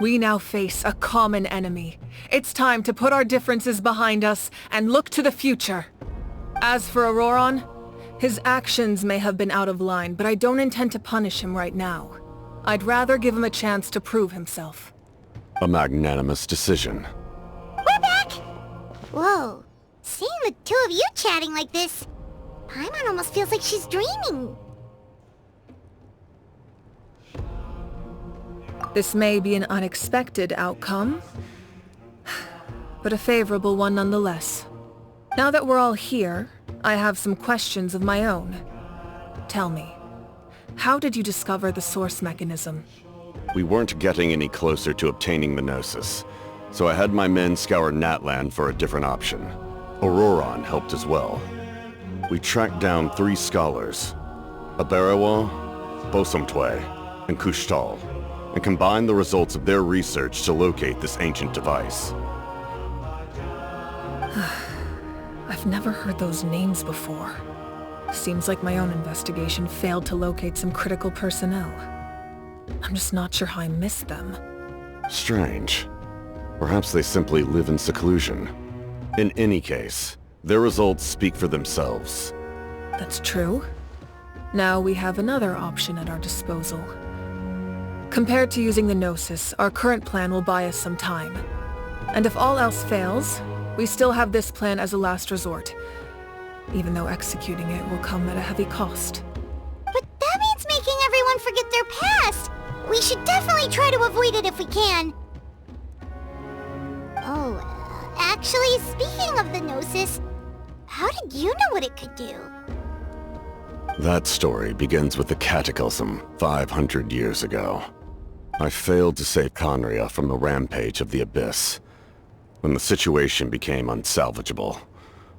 We now face a common enemy. It's time to put our differences behind us and look to the future. As for Auroron, his actions may have been out of line, but I don't intend to punish him right now. I'd rather give him a chance to prove himself. A magnanimous decision. We're back! Whoa, seeing the two of you chatting like this, Paimon almost feels like she's dreaming. This may be an unexpected outcome, but a favorable one nonetheless. Now that we're all here, I have some questions of my own. Tell me, how did you discover the source mechanism? We weren't getting any closer to obtaining the Gnosis, so I had my men scour Natlan for a different option. Auroron helped as well. We tracked down 3 scholars, Aberawa, Bosomtwe, and Kushtal, and combined the results of their research to locate this ancient device. I've never heard those names before. Seems like my own investigation failed to locate some critical personnel. I'm just not sure how I missed them. Strange. Perhaps they simply live in seclusion. In any case, their results speak for themselves. That's true. Now we have another option at our disposal. Compared to using the Gnosis, our current plan will buy us some time. And if all else fails, we still have this plan as a last resort, even though executing it will come at a heavy cost. But that means making everyone forget their past! We should definitely try to avoid it if we can. Oh, actually, speaking of the Gnosis, how did you know what it could do? That story begins with the Cataclysm 500 years ago. I failed to save Conria from the rampage of the Abyss. When the situation became unsalvageable,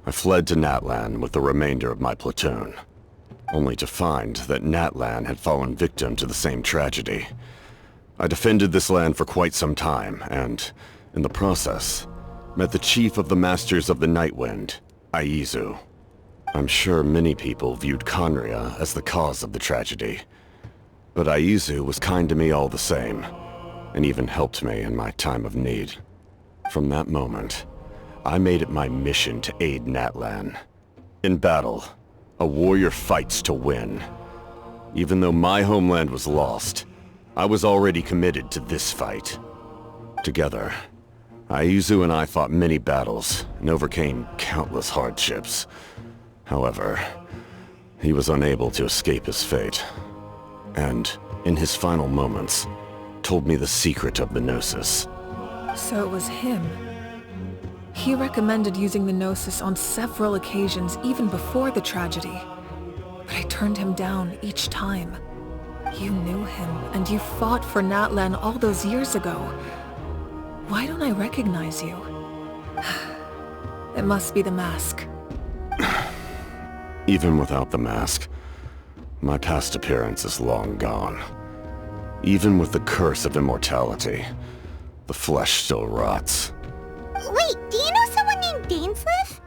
I fled to Natlan with the remainder of my platoon, only to find that Natlan had fallen victim to the same tragedy. I defended this land for quite some time, and, in the process, met the chief of the Masters of the Nightwind, Aizu. I'm sure many people viewed Conria as the cause of the tragedy, but Aizu was kind to me all the same, and even helped me in my time of need. From that moment, I made it my mission to aid Natlan. In battle, a warrior fights to win. Even though my homeland was lost, I was already committed to this fight. Together, Aizu and I fought many battles and overcame countless hardships. However, he was unable to escape his fate. And, in his final moments, told me the secret of the Gnosis. So it was him. He recommended using the Gnosis on several occasions, even before the tragedy. But I turned him down each time. You knew him, and you fought for Natlan all those years ago. Why don't I recognize you? It must be the mask. Even without the mask, my past appearance is long gone. Even with the curse of immortality, the flesh still rots. Wait, do you know someone named Dainsleif?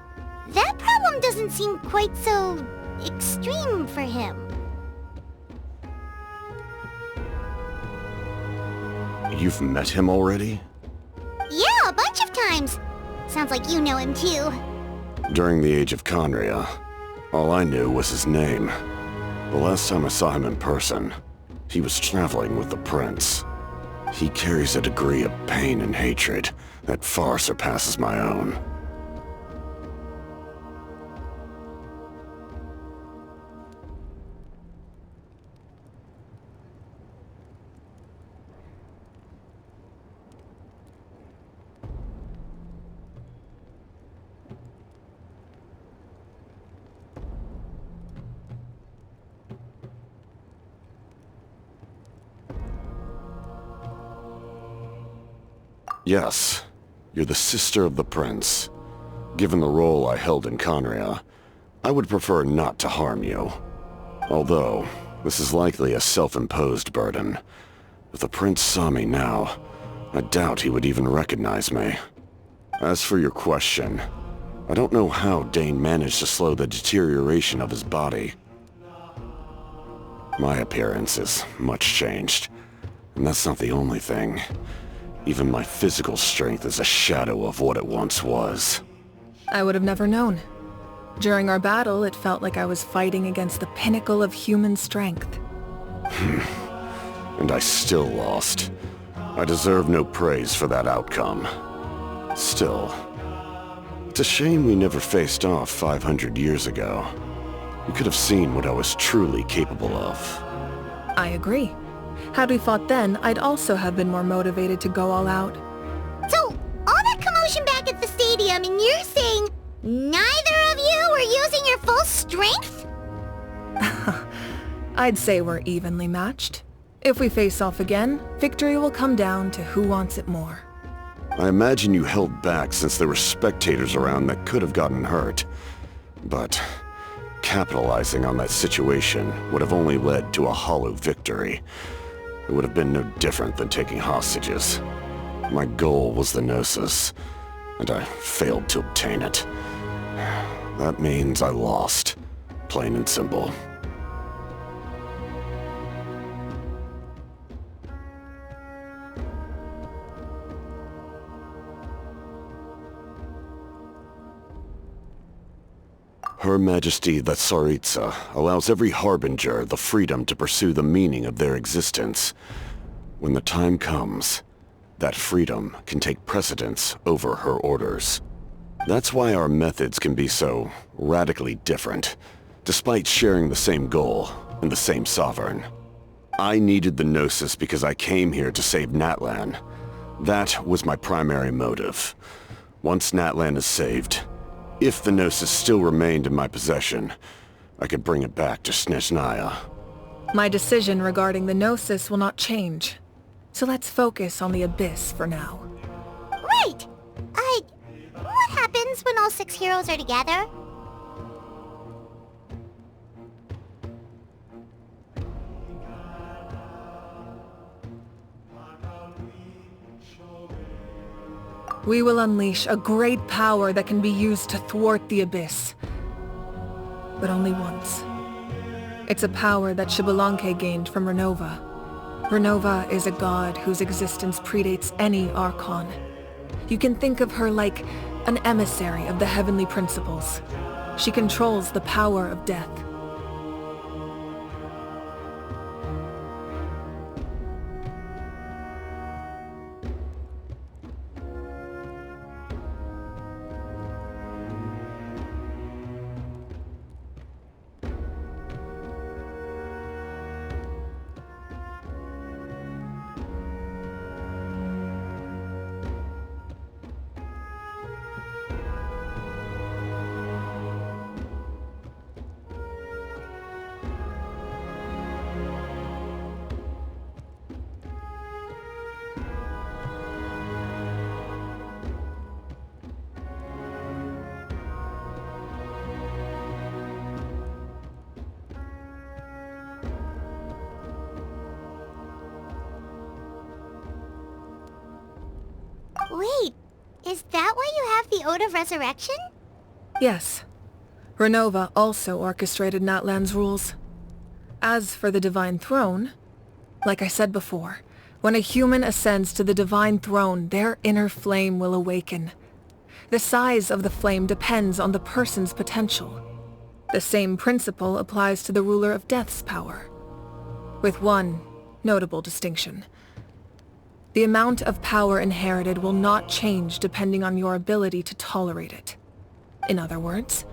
That problem doesn't seem quite so extreme for him. You've met him already? Yeah, a bunch of times. Sounds like you know him too. During the Age of Conria, all I knew was his name. The last time I saw him in person, he was traveling with the Prince. He carries a degree of pain and hatred that far surpasses my own. Yes, you're the sister of the Prince. Given the role I held in Conria, I would prefer not to harm you. Although, this is likely a self-imposed burden. If the Prince saw me now, I doubt he would even recognize me. As for your question, I don't know how Dane managed to slow the deterioration of his body. My appearance is much changed, and that's not the only thing. Even my physical strength is a shadow of what it once was. I would have never known. During our battle, it felt like I was fighting against the pinnacle of human strength. And I still lost. I deserve no praise for that outcome. Still, it's a shame we never faced off 500 years ago. You could have seen what I was truly capable of. I agree. Had we fought then, I'd also have been more motivated to go all out. So, all that commotion back at the stadium, and you're saying neither of you were using your full strength? I'd say we're evenly matched. If we face off again, victory will come down to who wants it more. I imagine you held back since there were spectators around that could have gotten hurt. But capitalizing on that situation would have only led to a hollow victory. It would have been no different than taking hostages. My goal was the Gnosis, and I failed to obtain it. That means I lost, plain and simple. Her Majesty the Tsaritsa allows every Harbinger the freedom to pursue the meaning of their existence. When the time comes, that freedom can take precedence over her orders. That's why our methods can be so radically different, despite sharing the same goal and the same sovereign. I needed the Gnosis because I came here to save Natlan. That was my primary motive. Once Natlan is saved, if the Gnosis still remained in my possession, I could bring it back to Snezhnaya. My decision regarding the Gnosis will not change. So let's focus on the Abyss for now. Right! What happens when all 6 heroes are together? We will unleash a great power that can be used to thwart the Abyss. But only once. It's a power that Xbalanque gained from Renova. Renova is a god whose existence predates any Archon. You can think of her like an emissary of the heavenly principles. She controls the power of death. Wait, is that why you have the Ode of Resurrection? Yes. Renova also orchestrated Natlan's rules. As for the Divine Throne, like I said before, when a human ascends to the Divine Throne, their inner flame will awaken. The size of the flame depends on the person's potential. The same principle applies to the Ruler of Death's power, with one notable distinction. The amount of power inherited will not change depending on your ability to tolerate it. In other words,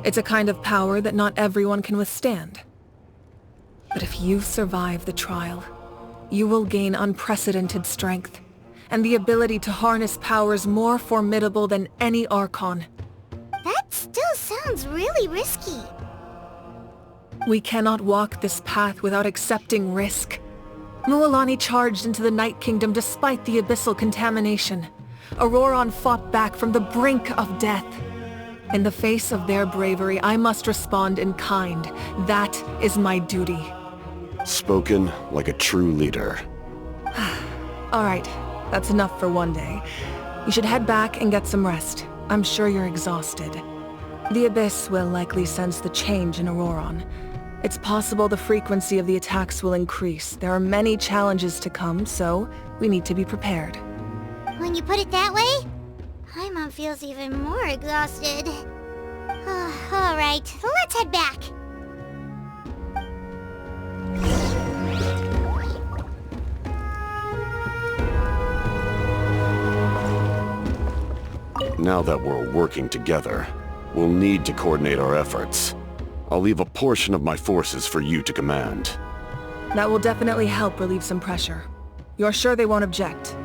it's a kind of power that not everyone can withstand. But if you survive the trial, you will gain unprecedented strength, and the ability to harness powers more formidable than any Archon. That still sounds really risky. We cannot walk this path without accepting risk. Mualani charged into the Night Kingdom despite the abyssal contamination. Auroron fought back from the brink of death. In the face of their bravery, I must respond in kind. That is my duty. Spoken like a true leader. All right, that's enough for one day. You should head back and get some rest. I'm sure you're exhausted. The Abyss will likely sense the change in Auroron. It's possible the frequency of the attacks will increase. There are many challenges to come, so we need to be prepared. When you put it that way, Paimon feels even more exhausted. Alright, let's head back. Now that we're working together, we'll need to coordinate our efforts. I'll leave a portion of my forces for you to command. That will definitely help relieve some pressure. You're sure they won't object?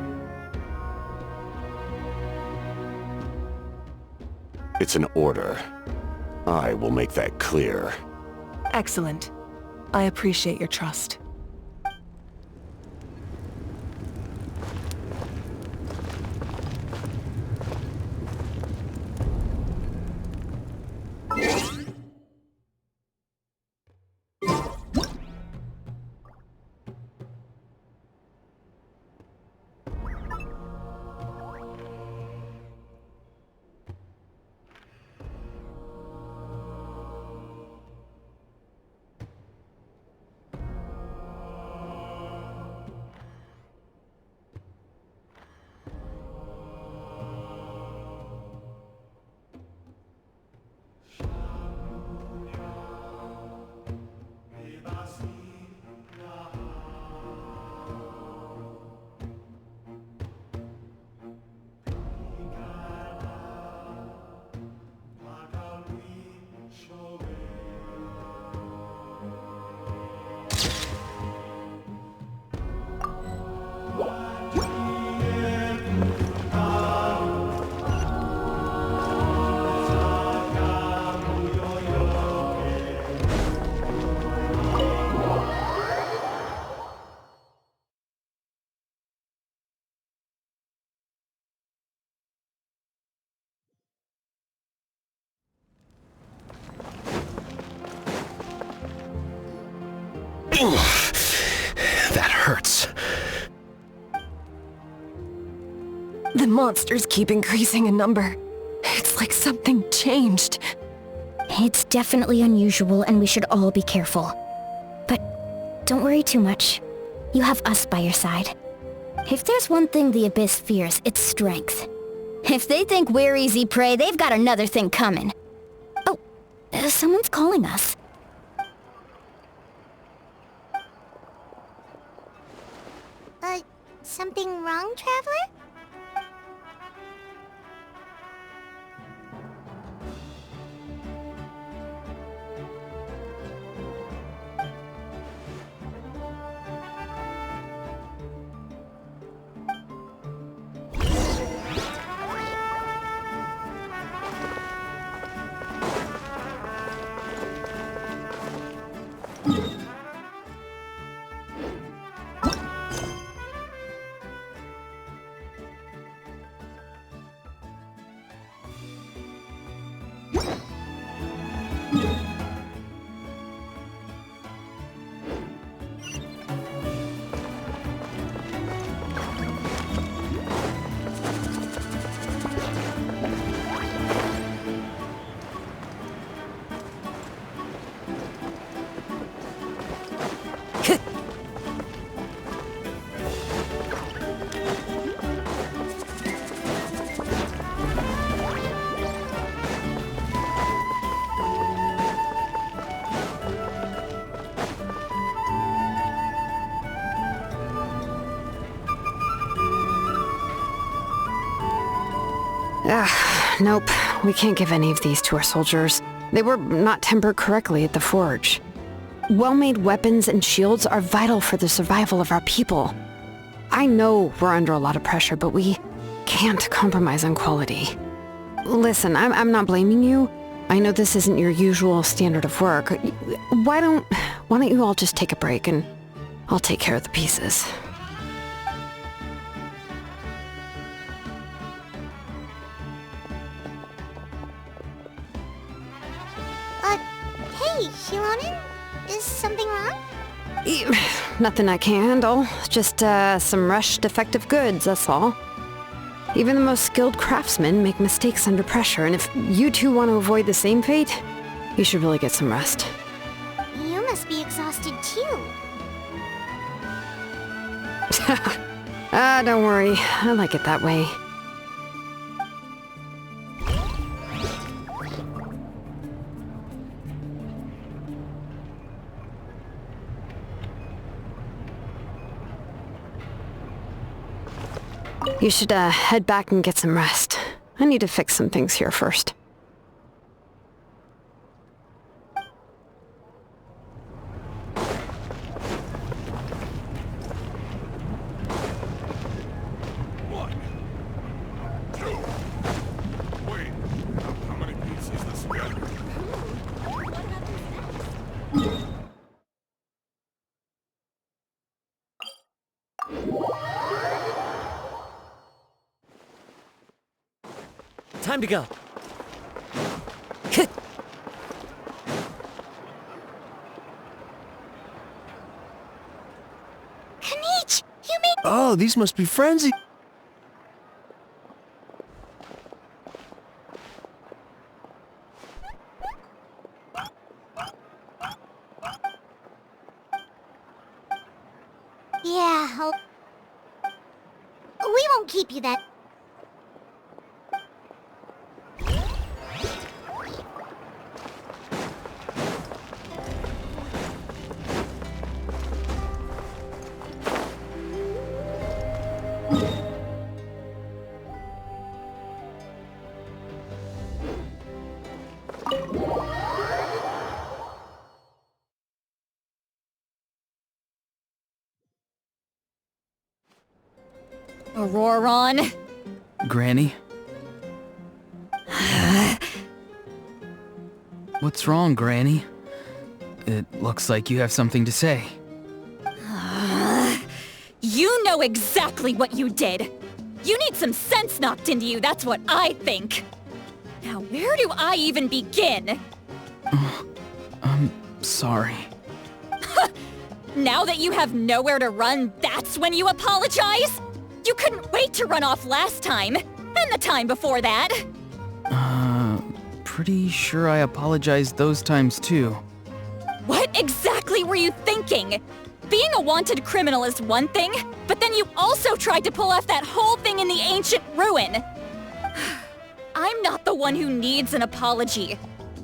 It's an order. I will make that clear. Excellent. I appreciate your trust. That hurts. The monsters keep increasing in number. It's like something changed. It's definitely unusual and we should all be careful. But don't worry too much. You have us by your side. If there's one thing the Abyss fears, it's strength. If they think we're easy prey, they've got another thing coming. Oh, someone's calling us. Something wrong, Traveler? Nope. We can't give any of these to our soldiers. They were not tempered correctly at the forge. Well-made weapons and shields are vital for the survival of our people. I know we're under a lot of pressure, but we can't compromise on quality. Listen, I'm not blaming you. I know this isn't your usual standard of work. Why don't you all just take a break and I'll take care of the pieces. Hey, Shilonin? Is something wrong? Nothing I can't handle. Just, some rushed defective goods, that's all. Even the most skilled craftsmen make mistakes under pressure, and if you two want to avoid the same fate, you should really get some rest. You must be exhausted too. Don't worry. I like it that way. You should, head back and get some rest. I need to fix some things here first. Time to go. Kanich, you made— Oh, these must be frenzy. Yeah, we won't keep you that— Auroron. Granny? What's wrong, Granny? It looks like you have something to say. You know exactly what you did. You need some sense knocked into you, that's what I think. Now, where do I even begin? I'm sorry. Now that you have nowhere to run, that's when you apologize? You couldn't wait to run off last time, and the time before that. Pretty sure I apologized those times too. What exactly were you thinking? Being a wanted criminal is one thing, but then you also tried to pull off that whole thing in the ancient ruin. I'm not the one who needs an apology.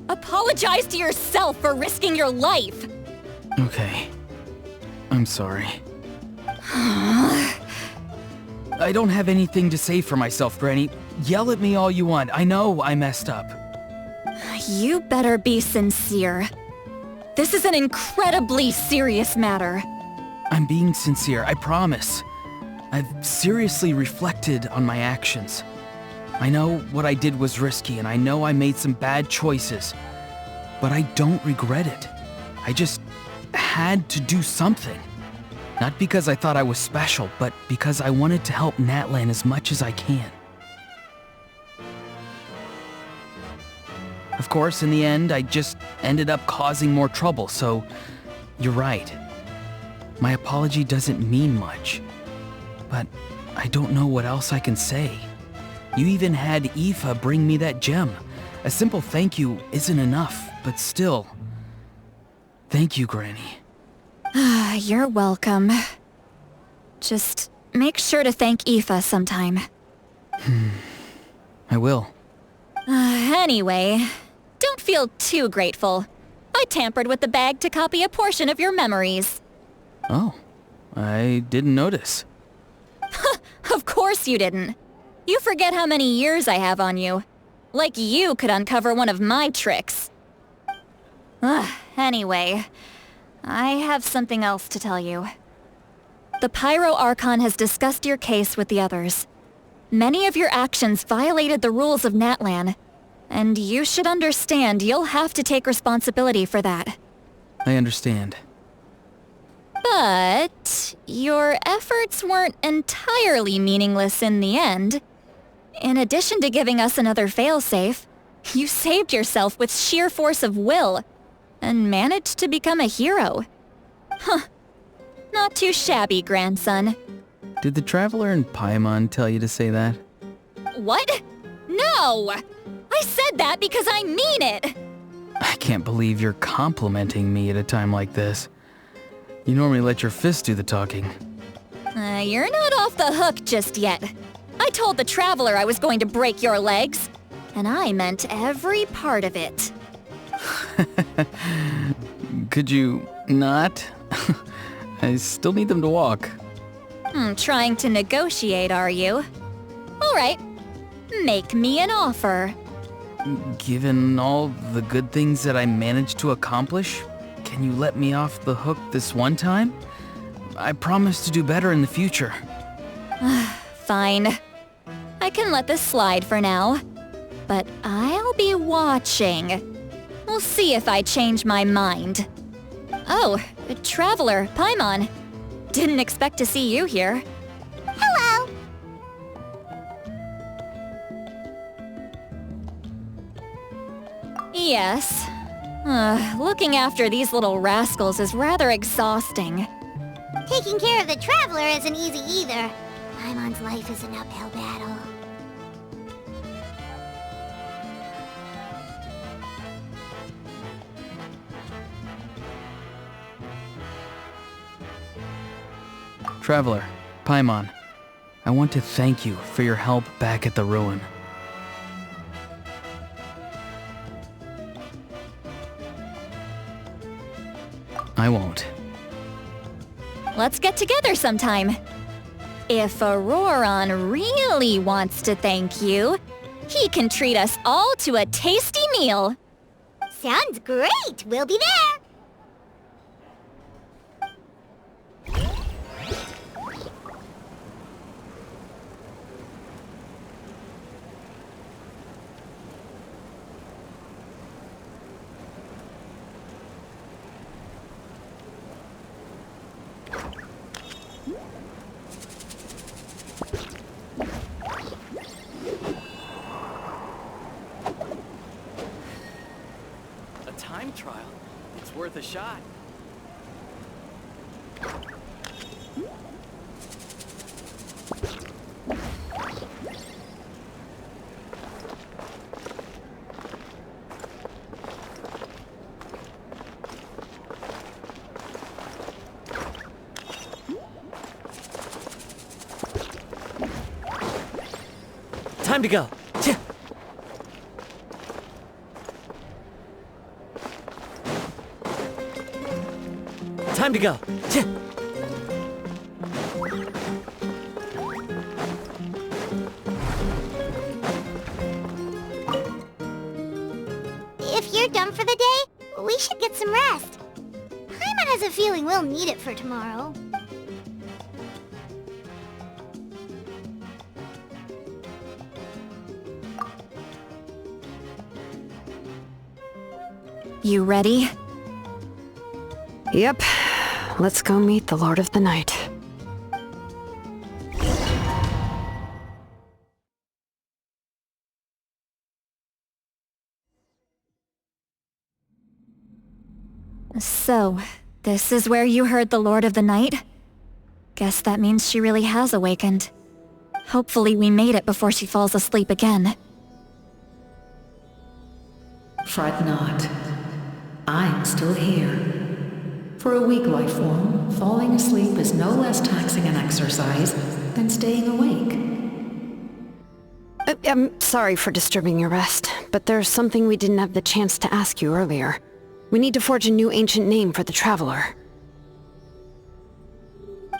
Apologize to yourself for risking your life. Okay. I'm sorry. I don't have anything to say for myself, Granny. Yell at me all you want. I know I messed up. You better be sincere. This is an incredibly serious matter. I'm being sincere, I promise. I've seriously reflected on my actions. I know what I did was risky, and I know I made some bad choices. But I don't regret it. I just had to do something. Not because I thought I was special, but because I wanted to help Natlan as much as I can. Of course, in the end, I just ended up causing more trouble, so you're right. My apology doesn't mean much, but I don't know what else I can say. You even had Aoife bring me that gem. A simple thank you isn't enough, but still. Thank you, Granny. You're welcome. Just make sure to thank Aoife sometime. I will. Anyway, don't feel too grateful. I tampered with the bag to copy a portion of your memories. Oh, I didn't notice. Of course you didn't. You forget how many years I have on you. Like you could uncover one of my tricks. Anyway, I have something else to tell you. The Pyro Archon has discussed your case with the others. Many of your actions violated the rules of Natlan, and you should understand you'll have to take responsibility for that. I understand. But your efforts weren't entirely meaningless in the end. In addition to giving us another failsafe, you saved yourself with sheer force of will and managed to become a hero. Huh. Not too shabby, grandson. Did the Traveler and Paimon tell you to say that? What? No! I said that because I mean it! I can't believe you're complimenting me at a time like this. You normally let your fists do the talking. You're not off the hook just yet. I told the Traveler I was going to break your legs, and I meant every part of it. Could you not? I still need them to walk. Trying to negotiate, are you? All right. Make me an offer. Given all the good things that I managed to accomplish, can you let me off the hook this one time? I promise to do better in the future. Fine. I can let this slide for now. But I'll be watching. We'll see if I change my mind. Oh, Traveler, Paimon. Didn't expect to see you here. Hello! Yes. Looking after these little rascals is rather exhausting. Taking care of the Traveler isn't easy either. Paimon's life is an uphill battle. Traveler, Paimon, I want to thank you for your help back at the ruin. I won't. Let's get together sometime. If Auroron really wants to thank you, he can treat us all to a tasty meal. Sounds great! We'll be there! Time trial. It's worth a shot. Time to go. Time to go. If you're done for the day, we should get some rest. Paimon has a feeling we'll need it for tomorrow. You ready? Yep. Let's go meet the Lord of the Night. So, this is where you heard the Lord of the Night? Guess that means she really has awakened. Hopefully we made it before she falls asleep again. Fret not. I am still here. For a weak life form, falling asleep is no less taxing an exercise than staying awake. I'm sorry for disturbing your rest, but there's something we didn't have the chance to ask you earlier. We need to forge a new ancient name for the Traveler.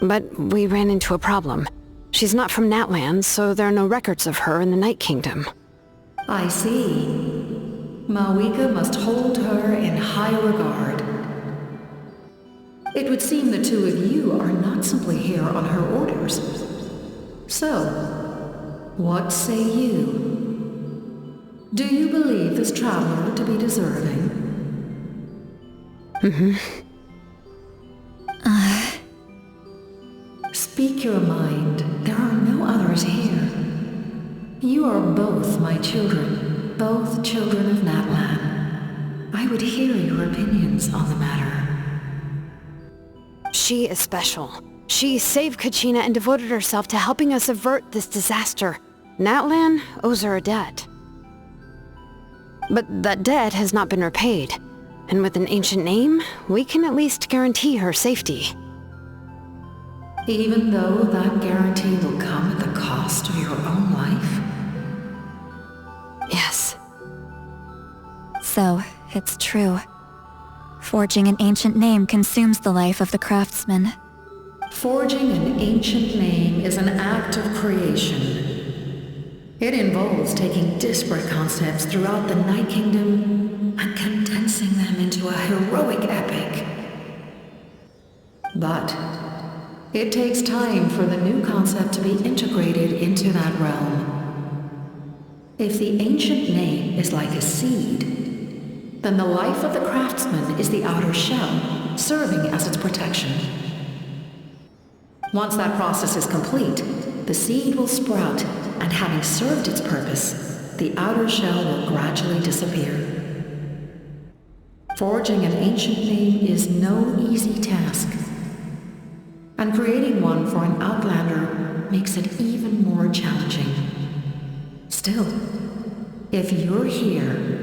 But we ran into a problem. She's not from Natland, so there are no records of her in the Night Kingdom. I see. Malwika must hold her in high regard. It would seem the two of you are not simply here on her orders. So, what say you? Do you believe this traveler to be deserving? Speak your mind. There are no others here. You are both my children, both children of Natlan. I would hear your opinions on the matter. She is special. She saved Kachina and devoted herself to helping us avert this disaster. Natlan owes her a debt. But that debt has not been repaid. And with an ancient name, we can at least guarantee her safety. Even though that guarantee will come at the cost of your own life? Yes. So, it's true. Forging an ancient name consumes the life of the craftsman. Forging an ancient name is an act of creation. It involves taking disparate concepts throughout the Night Kingdom and condensing them into a heroic epic. But it takes time for the new concept to be integrated into that realm. If the ancient name is like a seed, then the life of the craftsman is the outer shell, serving as its protection. Once that process is complete, the seed will sprout, and having served its purpose, the outer shell will gradually disappear. Forging an ancient name is no easy task, and creating one for an outlander makes it even more challenging. Still, if you're here,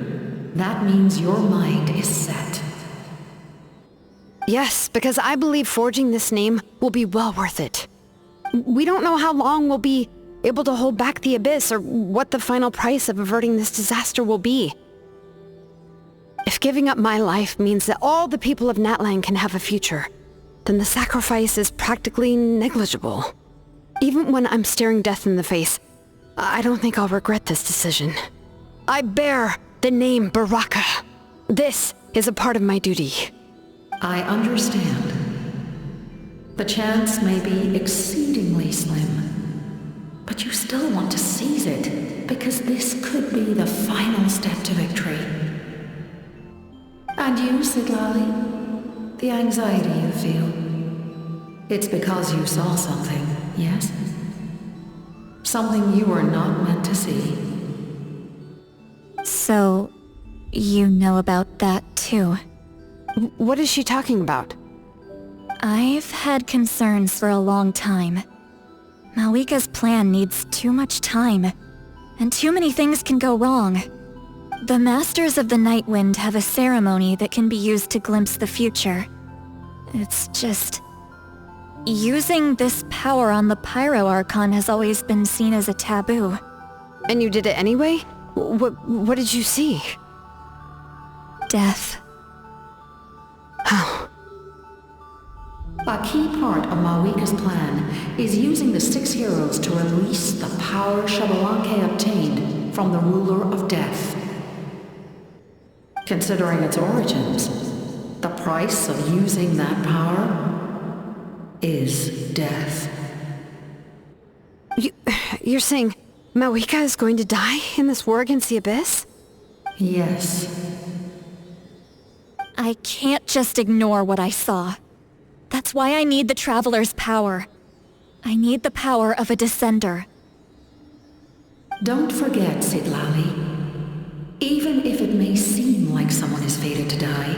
that means your mind is set. Yes, because I believe forging this name will be well worth it. We don't know how long we'll be able to hold back the abyss or what the final price of averting this disaster will be. If giving up my life means that all the people of Natlan can have a future, then the sacrifice is practically negligible. Even when I'm staring death in the face, I don't think I'll regret this decision. I bear the name Baraka. This is a part of my duty. I understand. The chance may be exceedingly slim, but you still want to seize it because this could be the final step to victory. And you, Siglali, the anxiety you feel, it's because you saw something, yes? Something you were not meant to see. So, you know about that too? What is she talking about? I've had concerns for a long time. Malwika's plan needs too much time, and too many things can go wrong. The Masters of the Night Wind have a ceremony that can be used to glimpse the future. It's just... using this power on the Pyro Archon has always been seen as a taboo. And you did it anyway? What did you see? Death. How? A key part of Malwika's plan is using the 6 heroes to release the power Xbalanque obtained from the ruler of death. Considering its origins, the price of using that power is death. You're saying Malwika is going to die in this war against the Abyss? Yes. I can't just ignore what I saw. That's why I need the Traveler's power. I need the power of a Descender. Don't forget, Siglali. Even if it may seem like someone is fated to die,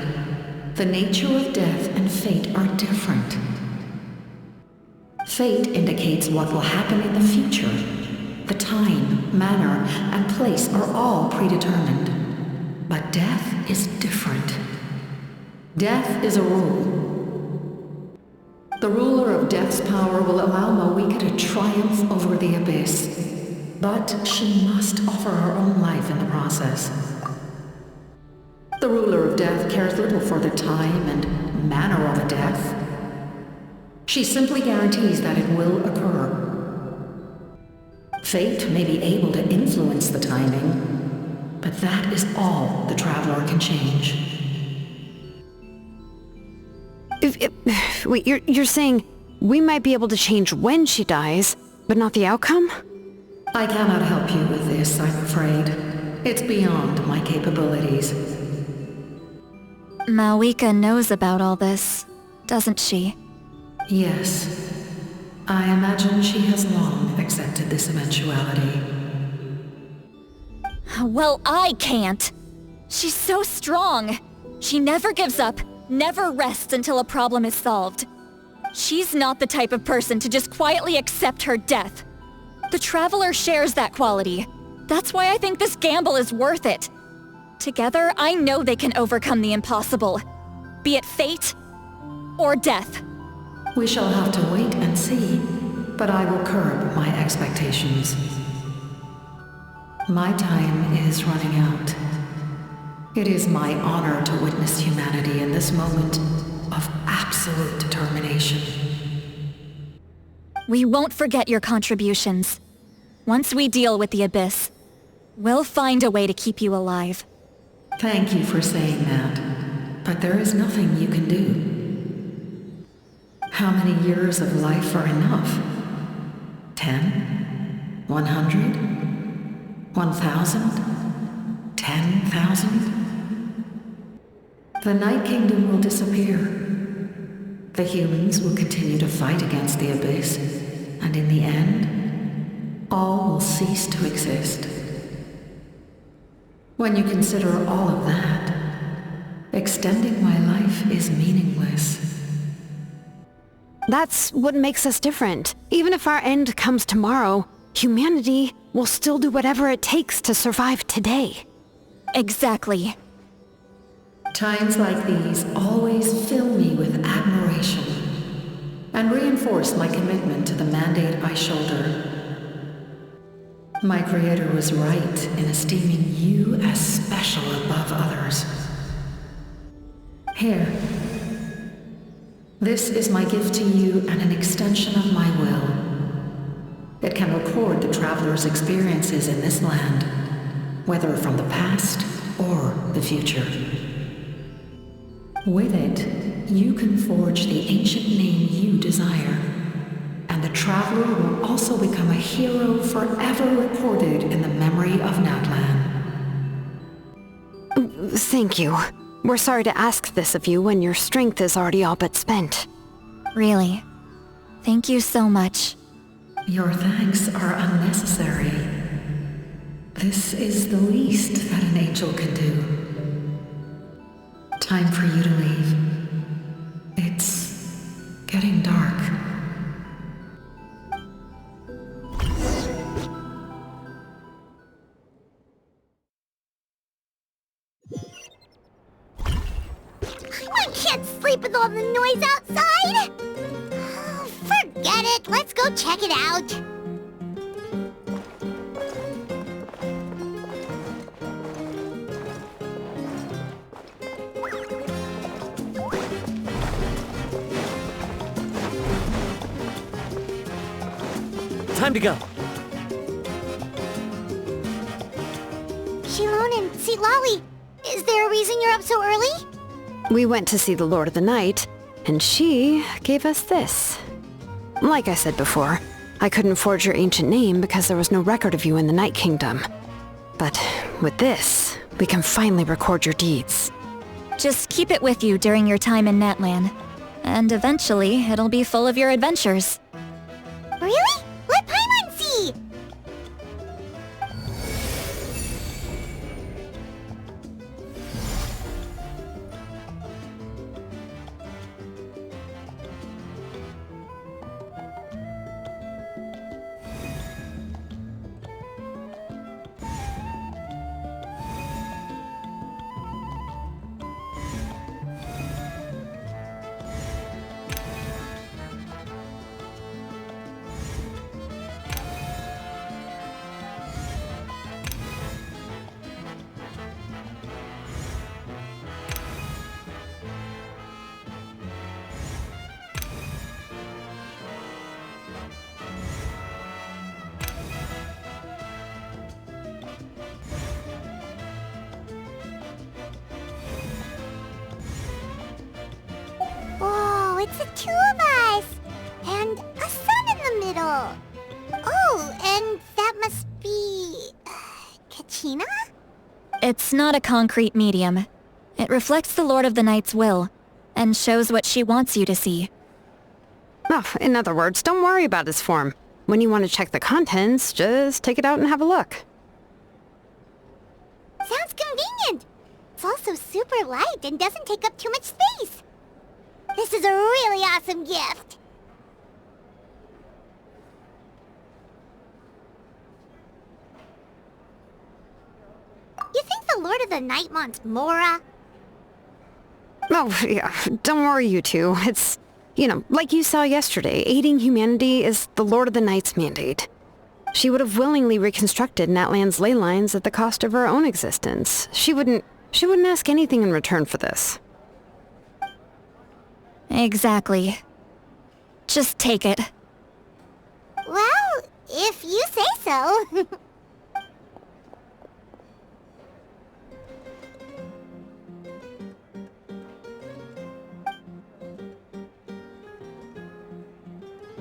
the nature of death and fate are different. Fate indicates what will happen in the future. The time, manner, and place are all predetermined. But death is different. Death is a rule. The ruler of Death's power will allow Mawika to triumph over the Abyss. But she must offer her own life in the process. The ruler of Death cares little for the time and manner of a death. She simply guarantees that it will occur. Fate may be able to influence the timing, but that is all the Traveler can change. Wait, you're saying we might be able to change when she dies, but not the outcome? I cannot help you with this, I'm afraid. It's beyond my capabilities. Mawika knows about all this, doesn't she? Yes. I imagine she has long accepted this eventuality. Well, I can't. She's so strong. She never gives up, never rests until a problem is solved. She's not the type of person to just quietly accept her death. The Traveler shares that quality. That's why I think this gamble is worth it. Together, I know they can overcome the impossible. Be it fate or death. We shall have to wait and see, but I will curb my expectations. My time is running out. It is my honor to witness humanity in this moment of absolute determination. We won't forget your contributions. Once we deal with the Abyss, we'll find a way to keep you alive. Thank you for saying that, but there is nothing you can do. How many years of life are enough? 10? 100? 1,000? 10,000? The Night Kingdom will disappear. The humans will continue to fight against the Abyss, and in the end, all will cease to exist. When you consider all of that, extending my life is meaningless. That's what makes us different. Even if our end comes tomorrow, humanity will still do whatever it takes to survive today. Exactly. Times like these always fill me with admiration and reinforce my commitment to the mandate I shoulder. My Creator was right in esteeming you as special above others. Here. This is my gift to you and an extension of my will. It can record the Traveler's experiences in this land, whether from the past or the future. With it, you can forge the ancient name you desire, and the Traveler will also become a hero forever recorded in the memory of Natlan. Thank you. We're sorry to ask this of you when your strength is already all but spent. Really. Thank you so much. Your thanks are unnecessary. This is the least that an angel can do. Time for you to leave. It's getting dark. I can't sleep with all the noise outside! Forget it, let's go check it out. Time to go. Shilon and Sitlali, is there a reason you're up so early? We went to see the Lord of the Night, and she gave us this. Like I said before, I couldn't forge your ancient name because there was no record of you in the Night Kingdom. But with this, we can finally record your deeds. Just keep it with you during your time in Natlan. And eventually, it'll be full of your adventures. Really? Let Paimon see! two of us. And a sun in the middle. Oh, and that must be... Kachina? It's not a concrete medium. It reflects the Lord of the Night's will, and shows what she wants you to see. Oh, in other words, don't worry about his form. When you want to check the contents, just take it out and have a look. Sounds convenient. It's also super light and doesn't take up too much space. This is a really awesome gift. You think the Lord of the Night wants Mora? Oh, yeah, don't worry, you two. It's, like you saw yesterday, aiding humanity is the Lord of the Night's mandate. She would have willingly reconstructed Natlan's ley lines at the cost of her own existence. She wouldn't ask anything in return for this. Exactly. Just take it. Well, if you say so.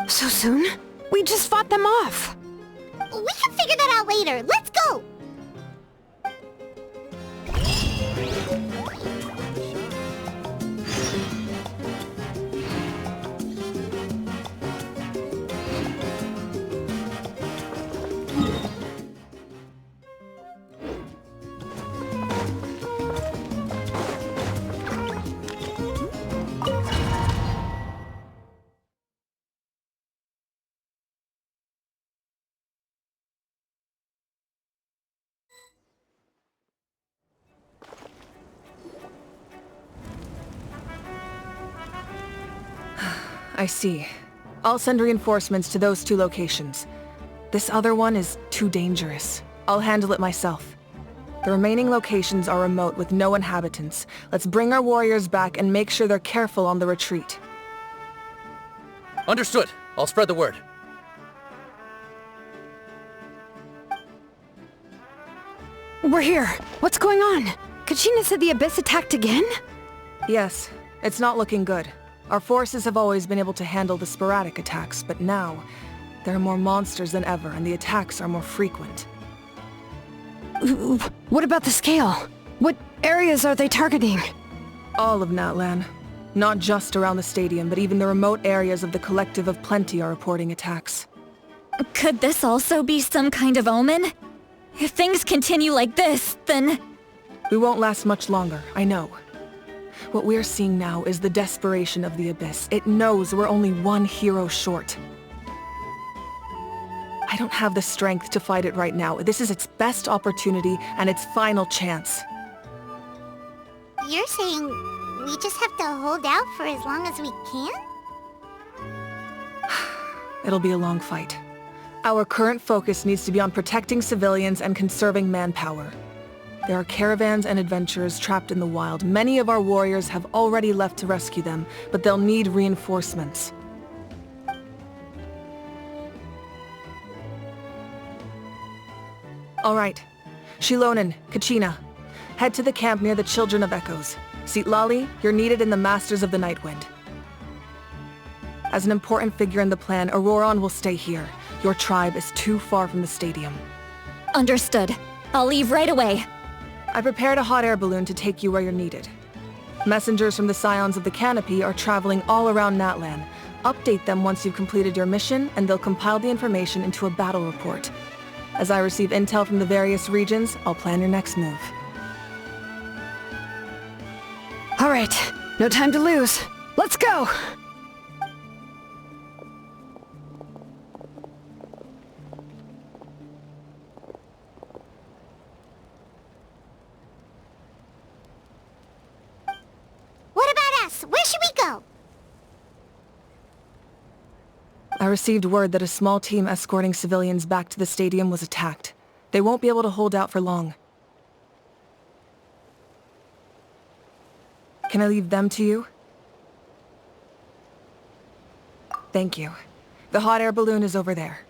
So soon? We just fought them off. We can figure that out later. Let's go! I see. I'll send reinforcements to those two locations. This other one is too dangerous. I'll handle it myself. The remaining locations are remote with no inhabitants. Let's bring our warriors back and make sure they're careful on the retreat. Understood. I'll spread the word. We're here. What's going on? Kachina said the Abyss attacked again? Yes, it's not looking good. Our forces have always been able to handle the sporadic attacks, but now, there are more monsters than ever, and the attacks are more frequent. What about the scale? What areas are they targeting? All of Natlan. Not just around the stadium, but even the remote areas of the Collective of Plenty are reporting attacks. Could this also be some kind of omen? If things continue like this, then... We won't last much longer, I know. What we're seeing now is the desperation of the Abyss. It knows we're only one hero short. I don't have the strength to fight it right now. This is its best opportunity and its final chance. You're saying we just have to hold out for as long as we can? It'll be a long fight. Our current focus needs to be on protecting civilians and conserving manpower. There are caravans and adventurers trapped in the wild. Many of our warriors have already left to rescue them, but they'll need reinforcements. All right. Shilonen, Kachina, head to the camp near the Children of Echoes. Lali, you're needed in the Masters of the Nightwind. As an important figure in the plan, Auroron will stay here. Your tribe is too far from the stadium. Understood. I'll leave right away. I prepared a hot air balloon to take you where you're needed. Messengers from the Scions of the Canopy are traveling all around Natlan. Update them once you've completed your mission, and they'll compile the information into a battle report. As I receive intel from the various regions, I'll plan your next move. All right, no time to lose. Let's go! What about us? Where should we go? I received word that a small team escorting civilians back to the stadium was attacked. They won't be able to hold out for long. Can I leave them to you? Thank you. The hot air balloon is over there.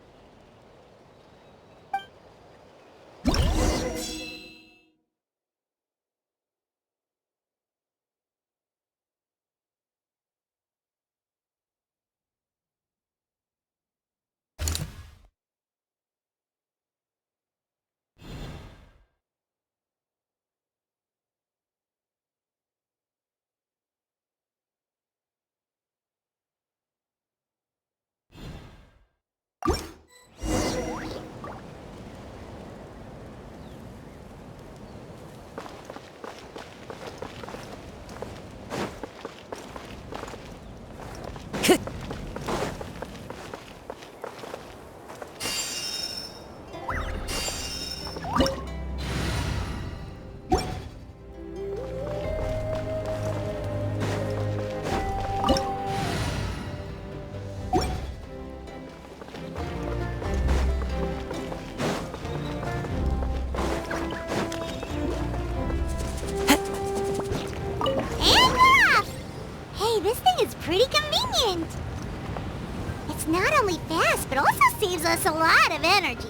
Pretty convenient. It's not only fast, but also saves us a lot of energy.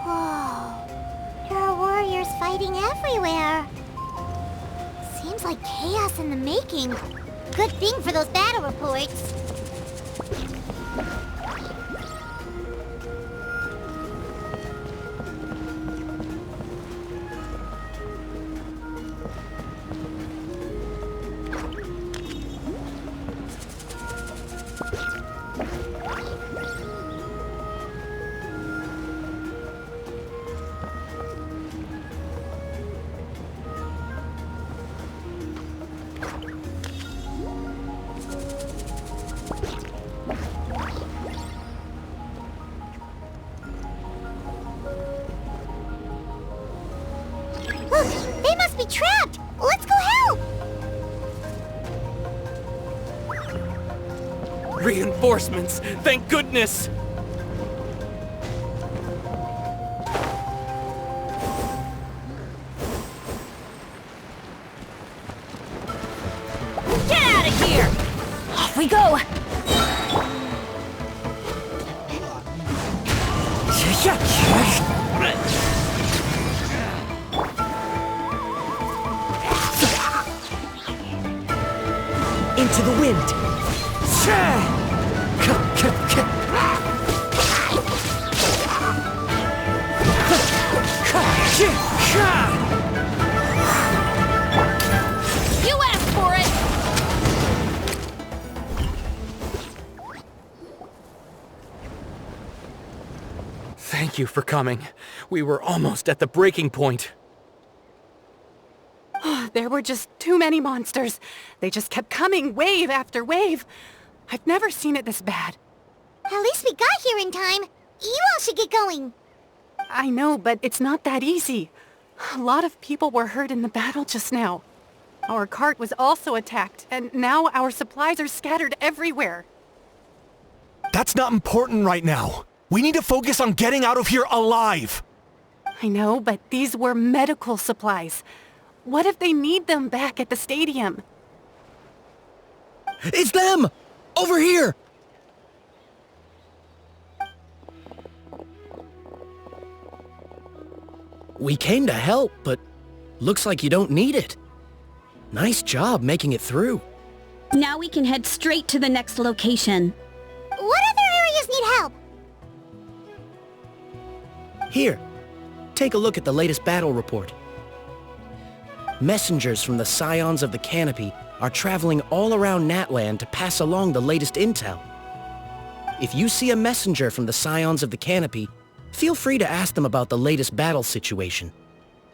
Whoa, there are warriors fighting everywhere. Seems like chaos in the making. Good thing for those battle reports. Look, they must be trapped! Let's go help! Reinforcements! Thank goodness! Get out of here! Off we go! Into the wind! You asked for it! Thank you for coming. We were almost at the breaking point. There were just too many monsters. They just kept coming, wave after wave. I've never seen it this bad. At least we got here in time. You all should get going. I know, but it's not that easy. A lot of people were hurt in the battle just now. Our cart was also attacked, and now our supplies are scattered everywhere. That's not important right now. We need to focus on getting out of here alive. I know, but these were medical supplies. What if they need them back at the stadium? It's them! Over here! We came to help, but looks like you don't need it. Nice job making it through. Now we can head straight to the next location. What other areas need help? Here, take a look at the latest battle report. Messengers from the Scions of the Canopy are traveling all around Natland to pass along the latest intel. If you see a messenger from the Scions of the Canopy, feel free to ask them about the latest battle situation.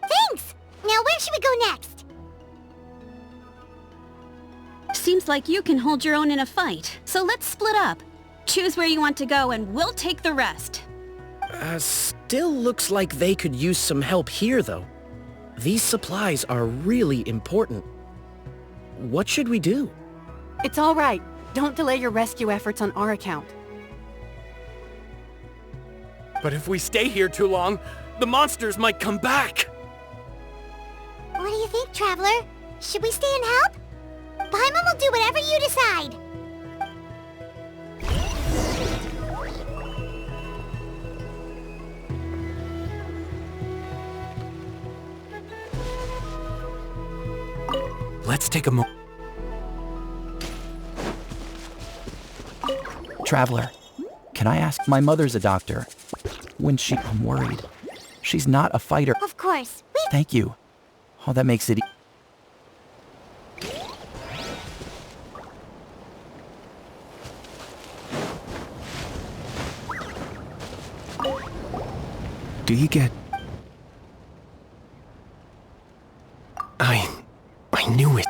Thanks! Now where should we go next? Seems like you can hold your own in a fight, so let's split up. Choose where you want to go and we'll take the rest. Still looks like they could use some help here, though. These supplies are really important. What should we do? It's all right. Don't delay your rescue efforts on our account. But if we stay here too long, the monsters might come back! What do you think, Traveler? Should we stay and help? Paimon will do whatever you decide. Let's take a moment. Traveler, can I ask? My mother's a doctor. I'm worried. She's not a fighter. Of course. Thank you. Oh, that makes it Did he get... I knew it.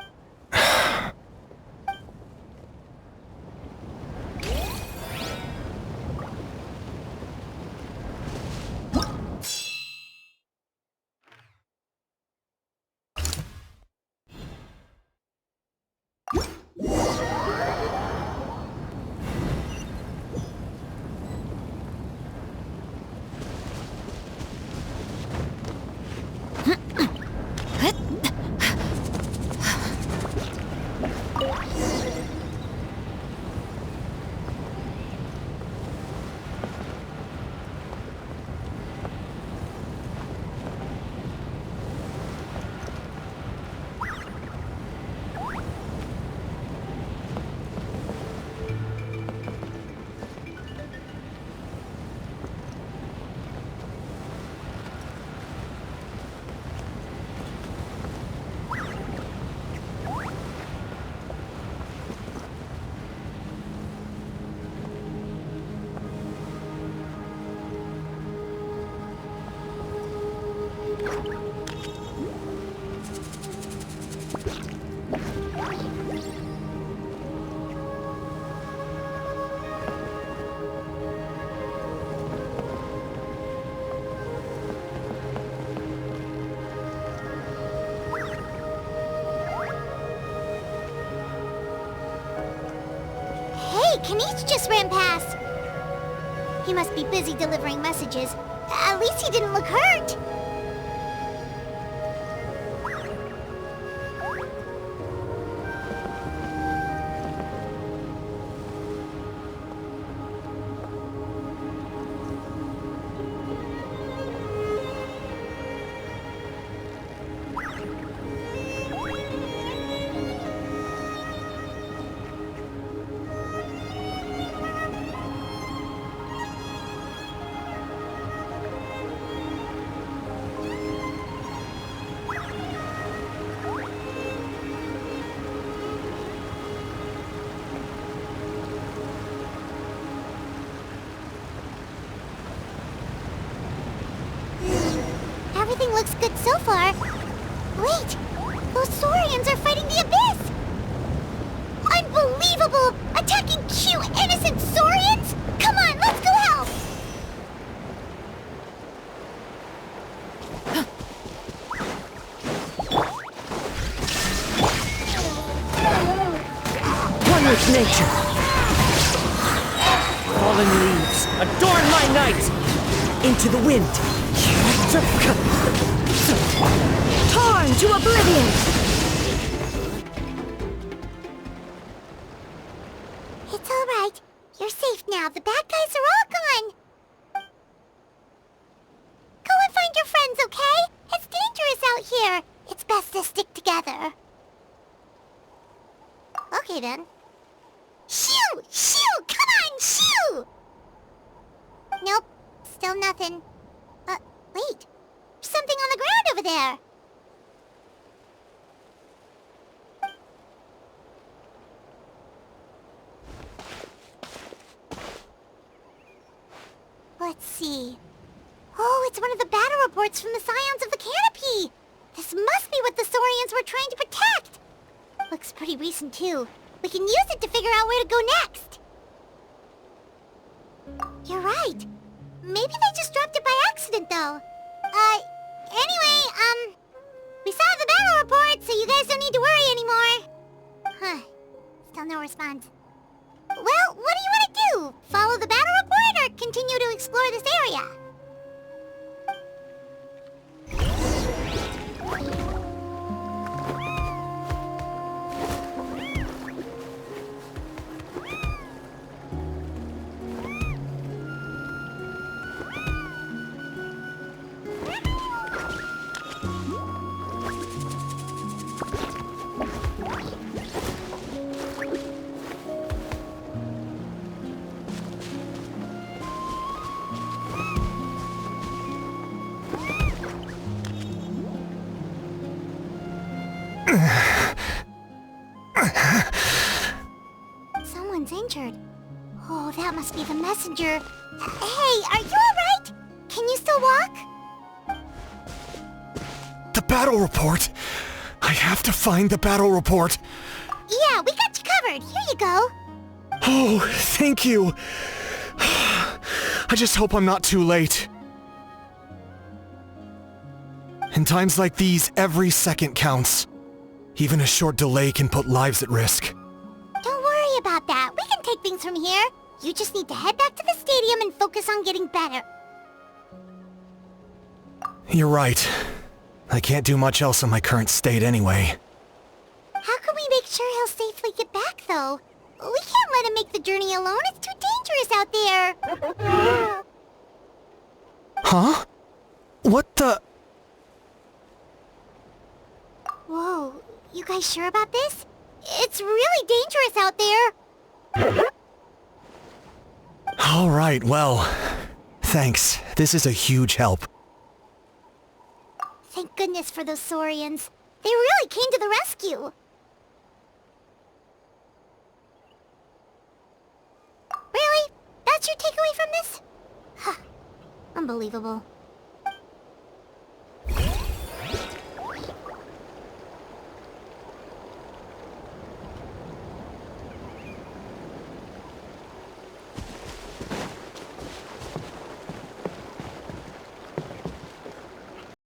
Kanish just ran past. He must be busy delivering messages. At least he didn't look hurt. Everything looks good so far. Wait! Those Saurians are fighting the Abyss! Unbelievable! Attacking cute, innocent Saurians? Come on, let's go help! One with nature. Fallen leaves, adorn my night! Into the wind. Torn to oblivion! It's all right. You're safe now. The bad guys are all gone. Go and find your friends, okay? It's dangerous out here. It's best to stick together. Okay, then. Shoo! Shoo! Come on, shoo! Nope. Still nothing. Wait. There's something on the ground over there. Let's see. Oh, it's one of the battle reports from the Scions of the Canopy! This must be what the Saurians were trying to protect! Looks pretty recent, too. We can use it to figure out where to go next. You're right. Maybe they just dropped it by accident, though. Anyway, we saw the battle report, so you guys don't need to worry anymore. Huh. Still no response. Well, what do you want to do? Follow the battle report or continue to explore this area? Someone's injured. Oh, that must be the messenger. Hey, are you alright? Can you still walk? battle report! I have to find the battle report! Yeah, we got you covered. Here you go. Oh, thank you! I just hope I'm not too late. In times like these, every second counts. Even a short delay can put lives at risk. Don't worry about that. We can take things from here. You just need to head back to the stadium and focus on getting better. You're right. I can't do much else in my current state anyway. How can we make sure he'll safely get back, though? We can't let him make the journey alone. It's too dangerous out there. Huh? What the... Whoa, you guys sure about this? It's really dangerous out there. Alright, well... Thanks. This is a huge help. Thank goodness for those Saurians. They really came to the rescue. Really? That's your takeaway from this? Huh. Unbelievable.